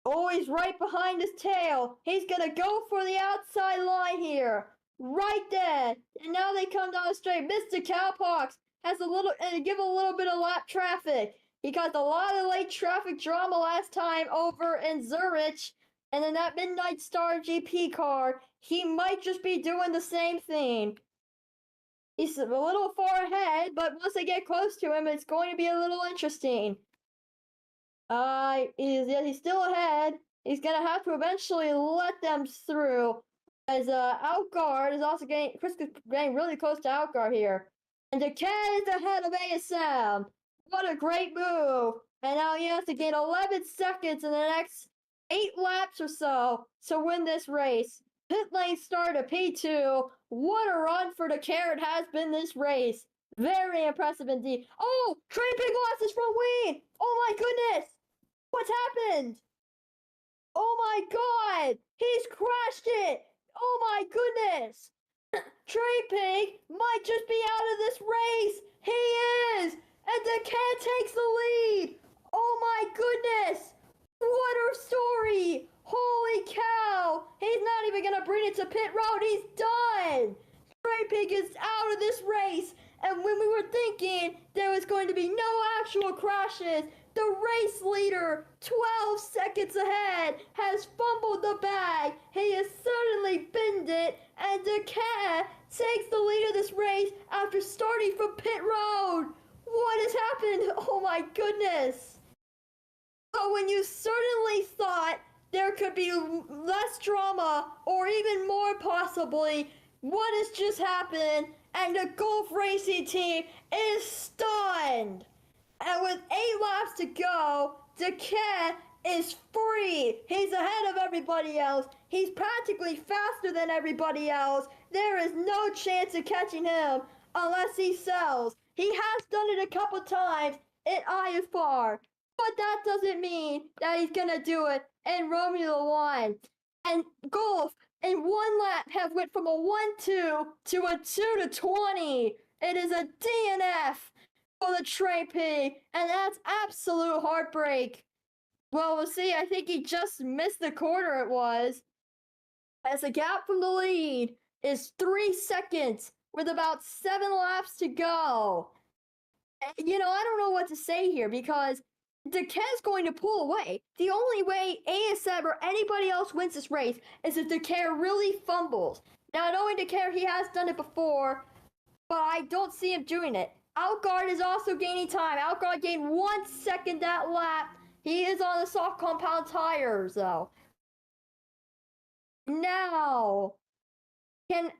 Oh, he's right behind his tail. He's going to go for the outside line here. Right there. And now they come down the straight. Mr. Cowpox has give a little bit of lap traffic. He got a lot of late traffic drama last time over in Zurich. And in that Midnight Star GP car, he might just be doing the same thing. He's a little far ahead, but once they get close to him, it's going to be a little interesting. He's still ahead. He's going to have to eventually let them through. As Outguard is also Chris is getting really close to Outguard here. And Decay is ahead of ASM. What a great move. And now he has to gain 11 seconds in the next 8 laps or so to win this race. Pit lane start to P2. What a run for Decay it has been this race. Very impressive indeed. Oh, Train Pig lost his front wing. Oh my goodness. What's happened? Oh my god. He's crashed it. Oh my goodness. Train Pig might just be out of this race. He is. And the cat takes the lead. Oh my goodness. What a story. Holy cow. He's not even going to bring it to pit road. He's done. Train Pig is out of this race. And when we were thinking there was going to be no actual crashes, the race leader, 12 seconds ahead, has fumbled the bag. He has certainly binned it, and the cat takes the lead of this race after starting from pit road. What has happened? Oh my goodness. So when you certainly thought there could be less drama, or even more possibly, what has just happened, and the Gulf Racing team is stunned. And with 8 laps to go, Decay is free. He's ahead of everybody else. He's practically faster than everybody else. There is no chance of catching him unless he sells. He has done it a couple times at IFR, but that doesn't mean that he's gonna do it in Romula One. And Gulf in 1 lap have went from a 1-2 to a 2-20. It is a DNF for the Train P, and that's absolute heartbreak. Well, we'll see. I think he just missed the corner, it was. As the gap from the lead is 3 seconds with about 7 laps to go. You know, I don't know what to say here because Decay's going to pull away. The only way ASM or anybody else wins this race is if Decay really fumbles. Now, knowing Decay, he has done it before, but I don't see him doing it. Outguard is also gaining time. Outguard gained 1 second that lap. He is on the soft compound tires, though. Now, can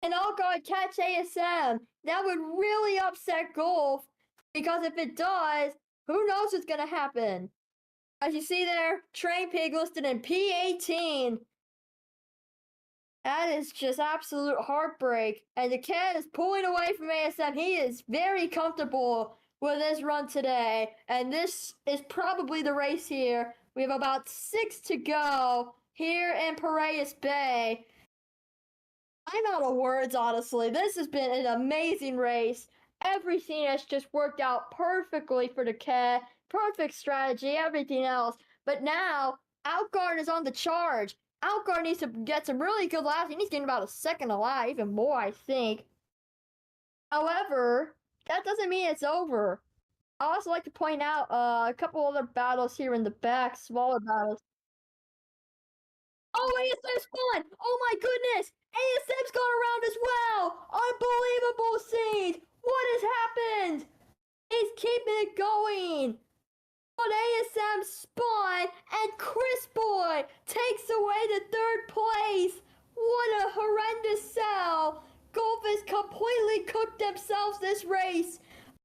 Outguard catch ASM? That would really upset Gulf, because if it does, who knows what's going to happen? As you see there, Train Pig listed in P18. That is just absolute heartbreak. And the cat is pulling away from ASM. He is very comfortable with this run today. And this is probably the race here. We have about 6 to go here in Piraeus Bay. I'm out of words, honestly. This has been an amazing race. Everything has just worked out perfectly for the cat. Perfect strategy, everything else. But now, Outguard is on the charge. Outguard needs to get some really good laps. He needs to get about a second a lap, even more, I think. However, that doesn't mean it's over. I also like to point out a couple other battles here in the back, smaller battles. Oh, ASM spun! Oh my goodness! ASM's gone around as well! Unbelievable scenes! What has happened? He's keeping it going! But ASM spun, and Chris Boy takes away the 3rd place! What a horrendous sell! Gulf has completely cooked themselves this race!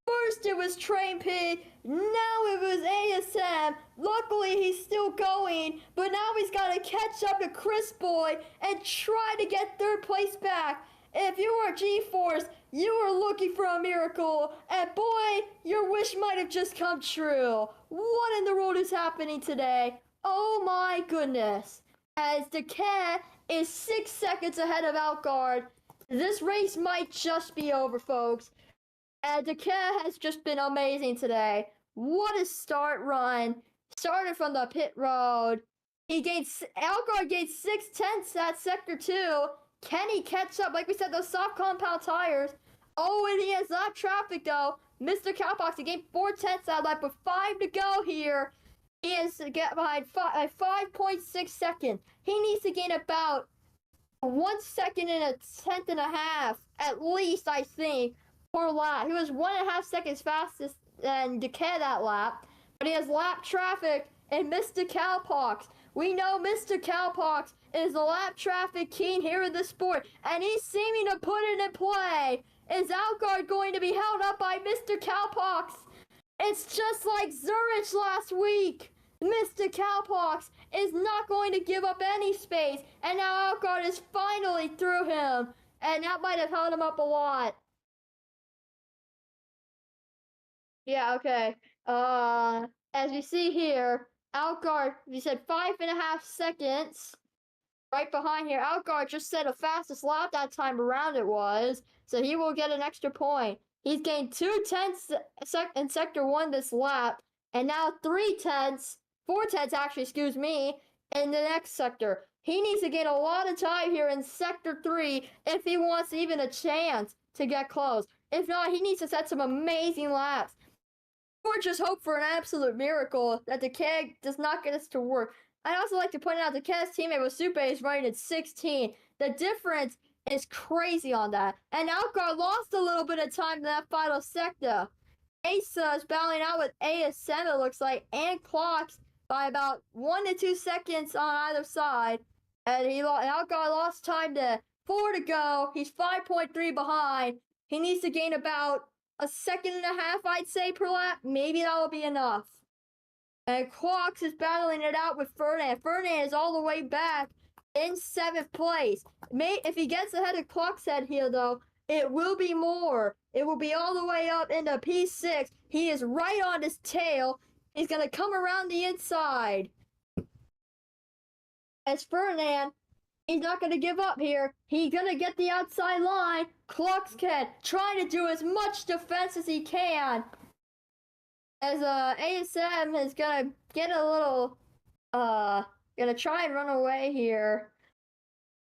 First it was Train P, now it was ASM. Luckily he's still going, but now he's got to catch up to Chris Boy and try to get 3rd place back. If you are G-Force, you are looking for a miracle, and boy, your wish might have just come true. What in the world is happening today? Oh my goodness. As the cat is 6 seconds ahead of Outguard, this race might just be over, folks. And the cat has just been amazing today. What a start run. Started from the pit road. Outguard gained 6/10 at sector 2. Can he catch up? Like we said, those soft compound tires. Oh, and he has lap traffic though. Mr. Cowpox, he gained 4/10 that lap with 5 to go here. He is to get behind 5.6 seconds. He needs to gain about 1 second and a tenth and a half, at least, I think, per lap. He was 1.5 seconds fastest than Decay that lap, but he has lap traffic and Mr. Cowpox. We know Mr. Cowpox is the lap traffic king here in the sport, and he's seeming to put it in play. Is Outguard going to be held up by Mr. Cowpox? It's just like Zurich last week. Mr. Cowpox is not going to give up any space, and now Outguard is finally through him, and that might have held him up a lot. Yeah, okay. As you see here, Outguard, you said 5.5 seconds. Right behind here, Outguard just set a fastest lap that time around it was, so he will get an extra point. He's gained 2/10 in sector 1 this lap, and now 4/10 actually, excuse me, in the next sector. He needs to gain a lot of time here in sector 3 if he wants even a chance to get close. If not, he needs to set some amazing laps. Or just hope for an absolute miracle that the keg does not get us to work. I'd also like to point out the Keg's teammate with Supe is running at 16. The difference is crazy on that. And Outguard lost a little bit of time in that final sector. Asa is battling out with ASM, it looks like, and Clocks. by about 1 to 2 seconds on either side. And Algar lost time to 4 to go. He's 5.3 behind. He needs to gain about a second and a half, I'd say, per lap. Maybe that'll be enough. And Clocks is battling it out with Ferdinand. Ferdinand is all the way back in 7th place. If he gets ahead of Clock's head here, though, it will be more. It will be all the way up into P6. He is right on his tail. He's going to come around the inside. As Ferdinand, he's not going to give up here. He's going to get the outside line. Cluxkid trying to do as much defense as he can. As ASM is going to get a little, going to try and run away here.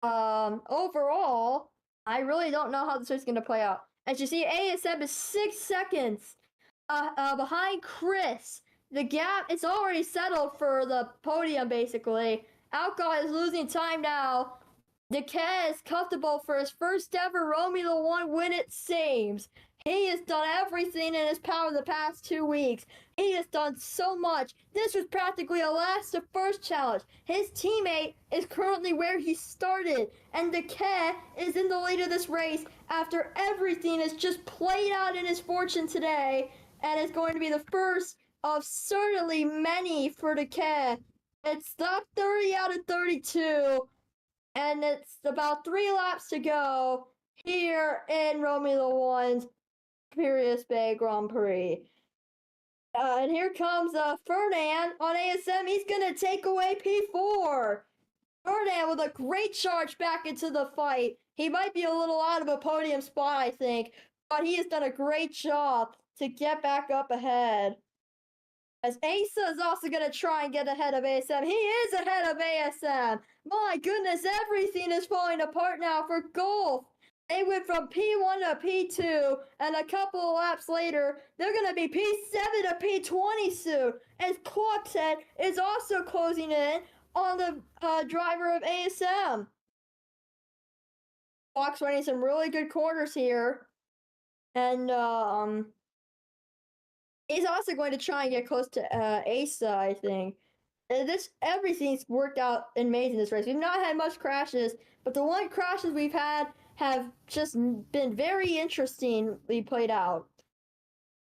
Overall, I really don't know how this is going to play out. As you see, ASM is 6 seconds behind Chris. The gap is already settled for the podium, basically. Alcohol is losing time now. Decay is comfortable for his first ever Romula One win, it seems. He has done everything in his power the past 2 weeks. He has done so much. This was practically a last to first challenge. His teammate is currently where he started, and Decay is in the lead of this race after everything has just played out in his fortune today, and is going to be the first of certainly many for Decay. It's top 30 out of 32, and it's about 3 laps to go here in Romula One's Piraeus Bay Grand Prix. And here comes Ferdinand on ASM. He's going to take away P4. Ferdinand with a great charge back into the fight. He might be a little out of a podium spot, I think, but he has done a great job to get back up ahead. As Asa is also going to try and get ahead of ASM. He is ahead of ASM. My goodness, everything is falling apart now for Golf. They went from P1 to P2, and a couple of laps later, they're going to be P7 to P20 soon. As Clockset is also closing in on the driver of ASM. Clock's running some really good corners here. And he's also going to try and get close to Asa, I think. Everything's worked out amazing this race. We've not had much crashes, but the one crashes we've had have just been very interestingly played out.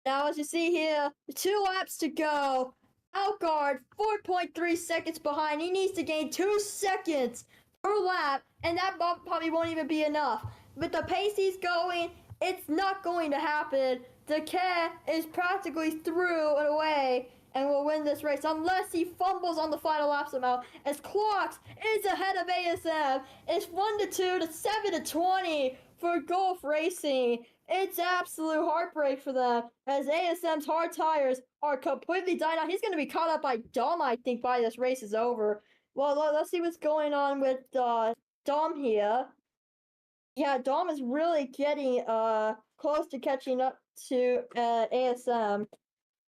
Now, as you see here, 2 laps to go. Outguard, 4.3 seconds behind. He needs to gain 2 seconds per lap, and that probably won't even be enough. With the pace he's going, it's not going to happen. Decay is practically through and away and will win this race unless he fumbles on the final lap somehow. As Clocks is ahead of ASM. It's 1 to 2 to 7 to 20 for Golf Racing. It's absolute heartbreak for them as ASM's hard tires are completely dying out. He's going to be caught up by Dom, I think, by this race is over. Well, let's see what's going on with Dom here. Yeah, Dom is really getting close to catching up to ASM.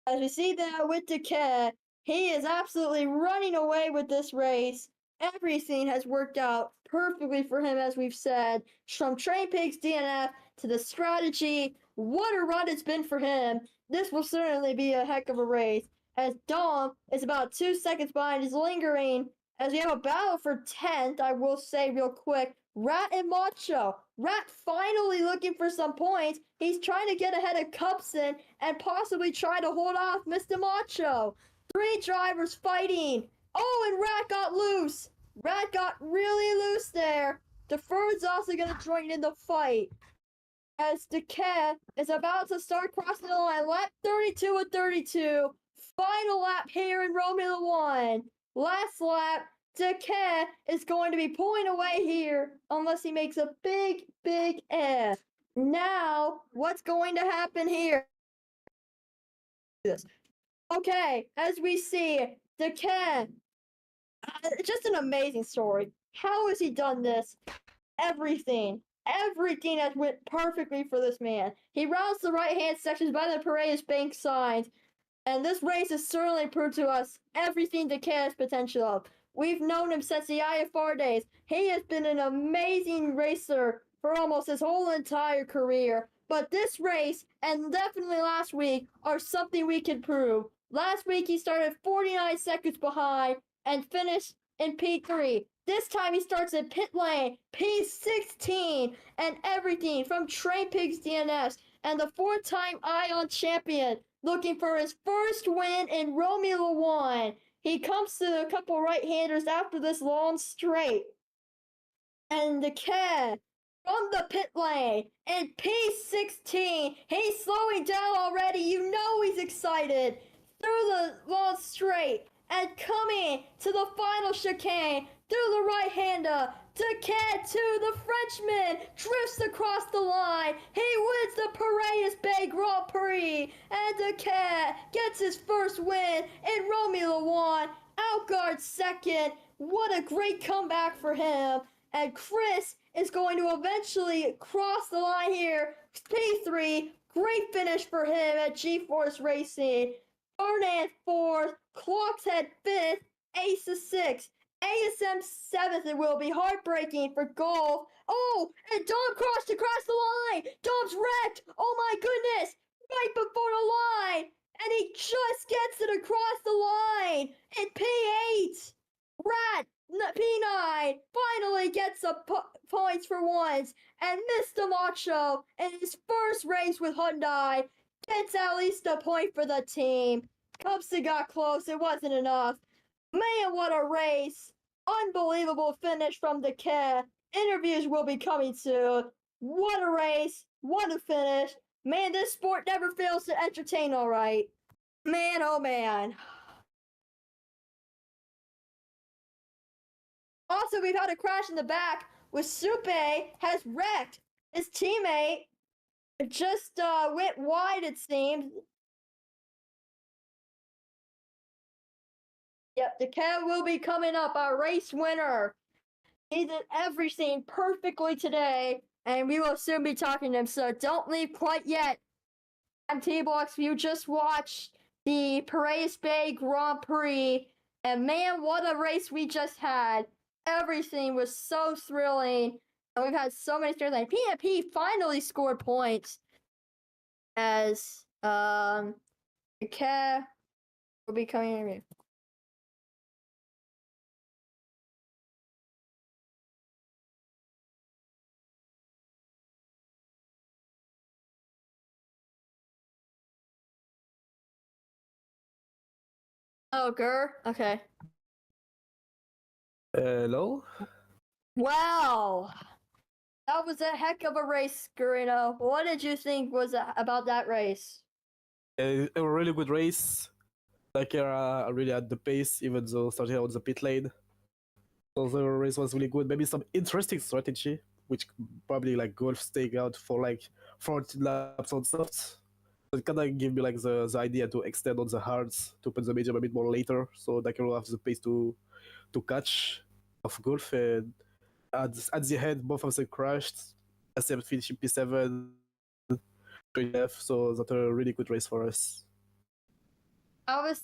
As we see there with Decay, he is absolutely running away with this race. Everything has worked out perfectly for him, as we've said. From Train Pigs DNF to the strategy, what a run it's been for him. This will certainly be a heck of a race. As Dom is about 2 seconds behind, is lingering. As we have a battle for 10th, I will say real quick. Rat and Macho. Rat finally looking for some points. He's trying to get ahead of Cupson and possibly try to hold off Mr. Macho. 3 drivers fighting. Oh, and Rat got loose. Rat got really loose there. Deferred's also going to join in the fight. As Decay is about to start crossing the line. Lap 32 and 32. Final lap here in Romula One. Last lap. Decay is going to be pulling away here unless he makes a big, big F. Now, what's going to happen here? Okay, as we see, Decay, just an amazing story. How has he done this? Everything has went perfectly for this man. He rounds the right-hand sections by the Piraeus Bank signs, and this race has certainly proved to us everything Decay has potential of. We've known him since the IFR days. He has been an amazing racer for almost his whole entire career. But this race, and definitely last week, are something we can prove. Last week he started 49 seconds behind and finished in P3. This time he starts in pit lane, P16, and everything from Train Pigs DNS and the 4-time Ion champion looking for his first win in Romula One. He comes to a couple right-handers after this long straight. And the cat from the pit lane in P16. He's slowing down already. You know he's excited. Through the long straight and coming to the final chicane through the right-hander. Decay to the Frenchman drifts across the line. He wins the Piraeus Bay Grand Prix, and Decay gets his first win in Romula One. Outguard second. What a great comeback for him. And Chris is going to eventually cross the line here. P3, great finish for him at G-Force Racing. Fernand 4th, Clockshead 5th, Ace is 6th, ASM 7th. It will be heartbreaking for Golf. Oh, and Dom crossed across the line. Dom's wrecked. Oh my goodness, right before the line. And he just gets it across the line in P8. Rat P9 finally gets the points for once, and Mr. Macho in his first race with Hyundai gets at least a point for the team. Cubsy got close, it wasn't enough. Man, what a race! Unbelievable finish from the kid. Interviews will be coming soon. What a race! What a finish! Man, this sport never fails to entertain, alright. Man, oh man. Also, we've had a crash in the back with Supe has wrecked. His teammate just went wide, it seems. Yep, the cat will be coming up, our race winner. He did everything perfectly today, and we will soon be talking to him, so don't leave quite yet. I'm T-Box, you just watched the Piraeus Bay Grand Prix, and man, what a race we just had. Everything was so thrilling, and we've had so many storylines. PNP finally scored points as the cat will be coming in. Oh, Gur? Okay. Hello? Wow. That was a heck of a race, Gurino. What did you think was about that race? A really good race. Like, I really had the pace, even though starting out the pit lane. So the race was really good. Maybe some interesting strategy, which probably like Golf staying out for like 14 laps on softs. It kind of gave me like the idea to extend on the hards to put the medium a bit more later, so that I can have the pace to catch of Golf. And at the end, both of them crashed. SM finishing P7, 3F, so that's a really good race for us. I was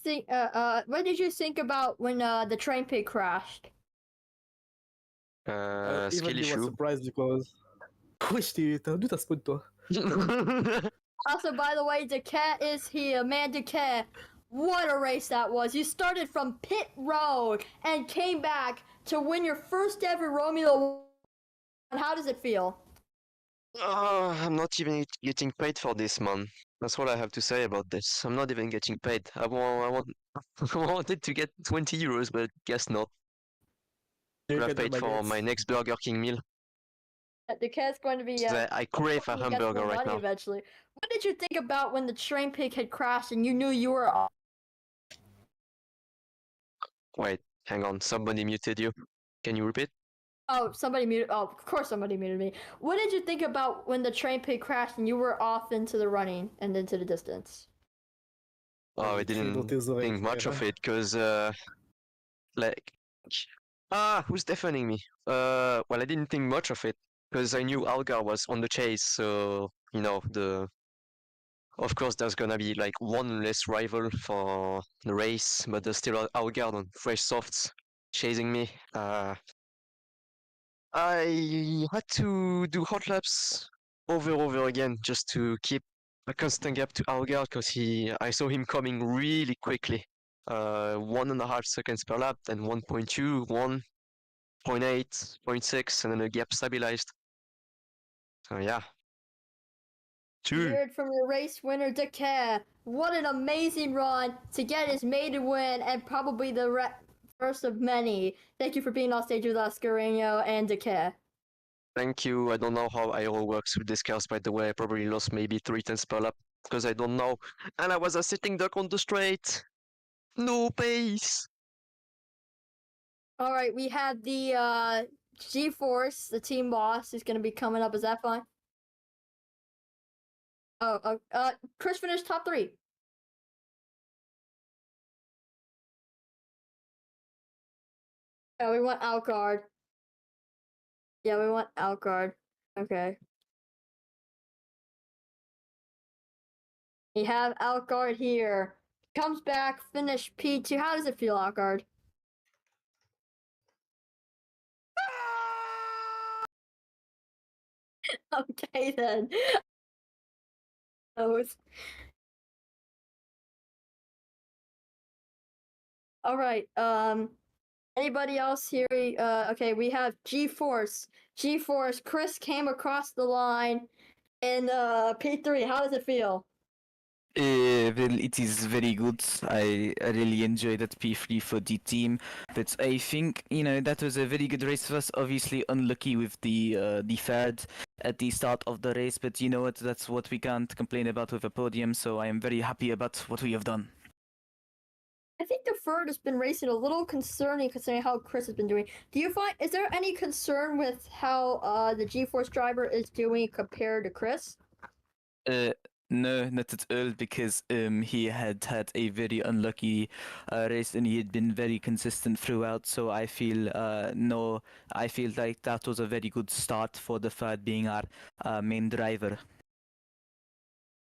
what did you think about when the train pig crashed? Even Skill he was issue. surprised because... Wesh, d'où t'as spawn toi? Also, by the way, Decay is here. Man, Decay, what a race that was. You started from pit road and came back to win your first ever Romula One. How does it feel? I'm not even getting paid for this, man. That's what I have to say about this. I'm not even getting paid. I wanted to get 20 euros, but guess not. You Could have can paid for my next Burger King meal. Decay's going to be. I crave a he gets hamburger more right money now. eventually. What did you think about when the train pig had crashed and you knew you were off? Wait, hang on. Somebody muted you. Can you repeat? Oh, somebody muted. Oh, of course somebody muted me. What did you think about when the train pig crashed and you were off into the running and into the distance? Oh, I didn't think much of it, cause like, who's deafening me? Well, I didn't think much of it, cause I knew Algar was on the chase, so you know Of course, there's gonna be like one less rival for the race, but there's still Algar on fresh softs chasing me. I had to do hot laps over again just to keep a constant gap to Algar because I saw him coming really quickly. 1.5 seconds per lap, then 1.2, 1.8, 0.6, and then the gap stabilized. So yeah. You 2. heard from your race winner, Decare. What an amazing run to get his maiden win and probably the first of many. Thank you for being on stage with us, Guarino and Decare. Thank you. I don't know how aero works with these cars, by the way. I probably lost maybe 3/10 per lap because I don't know. And I was a sitting duck on the straight. No pace. All right, we have the G-Force, the team boss, who's going to be coming up. Is that fine? Oh, Chris finished top 3. Oh, we want Outguard. Yeah, we want Outguard. Okay. We have Outguard here. Comes back, finish P2. How does it feel, Outguard? Okay, then. All right. Anybody else here? Okay, we have G-Force. G-Force. Chris came across the line in P3. How does it feel? Well, it is very good. I really enjoyed that P3 for the team, but I think that was a very good race for us. Obviously, unlucky with the third at the start of the race, but you know what? That's what we can't complain about with a podium. So I am very happy about what we have done. I think the third has been racing a little concerning considering how Chris has been doing. Is there any concern with how the G-Force driver is doing compared to Chris? No, not at all, because he had a very unlucky race and he had been very consistent throughout. So I feel I feel like that was a very good start for the third being our main driver.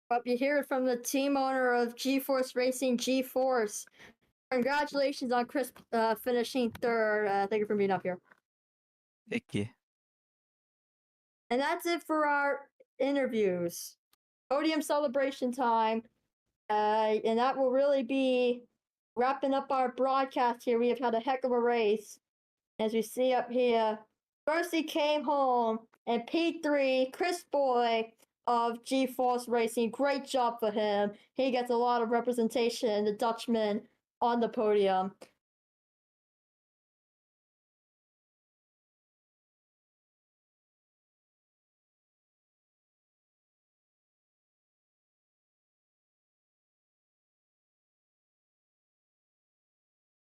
But you hear it from the team owner of G-Force Racing, G-Force. Congratulations on Chris finishing third. Thank you for being up here. Thank you. And that's it for our interviews. Podium celebration time. And that will really be wrapping up our broadcast here. We have had a heck of a race. As we see up here, first he came home and P3, Chris Boy of G-Force Racing. Great job for him. He gets a lot of representation, the Dutchman on the podium.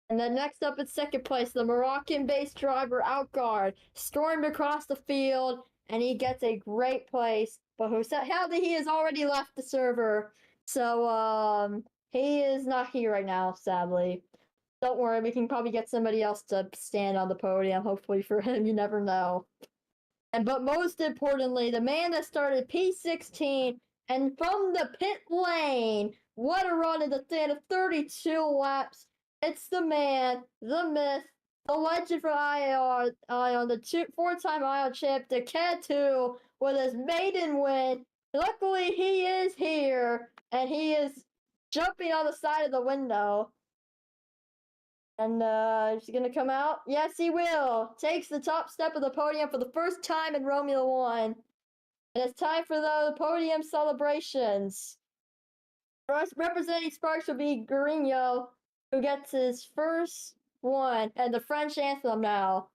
And then next up in second place, the Moroccan-based driver Outguard stormed across the field, and he gets a great place. But sadly, he has already left the server, so he is not here right now. Sadly, don't worry, we can probably get somebody else to stand on the podium. Hopefully for him, you never know. But most importantly, the man that started P16 and from the pit lane, what a run in the stand of 32 laps. It's the man, the myth, the legend for Ion, the 4-time Ion champ, the Cat2, with his maiden win. Luckily, he is here, and he is jumping on the side of the window. And is he gonna come out? Yes, he will. Takes the top step of the podium for the first time in Romula One. And it's time for the podium celebrations. First, representing Sparks will be Guarino, who gets his first one, and the French anthem now.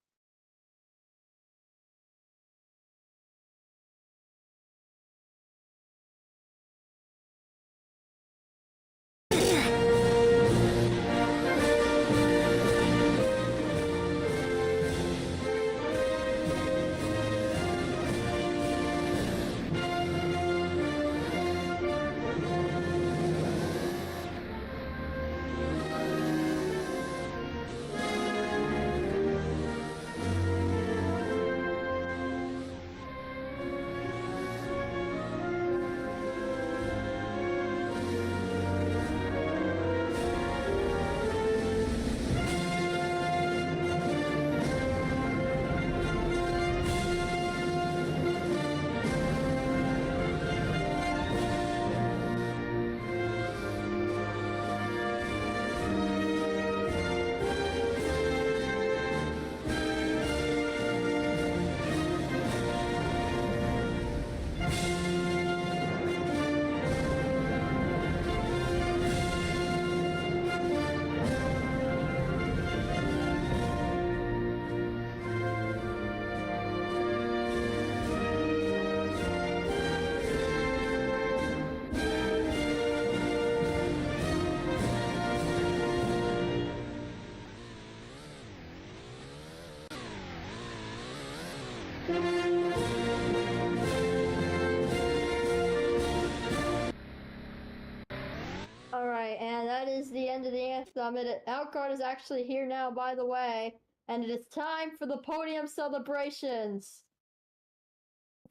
Alright, and that is the end of the anthem. Outcard is actually here now, by the way, and it is time for the podium celebrations.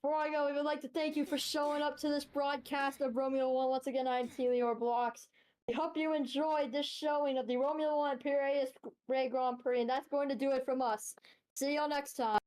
Before I go, we would like to thank you for showing up to this broadcast of Romula One. Once again, I'm Telior Blocks. We hope you enjoyed this showing of the Romula One Piraeus Bay Grand Prix, and that's going to do it from us. See y'all next time.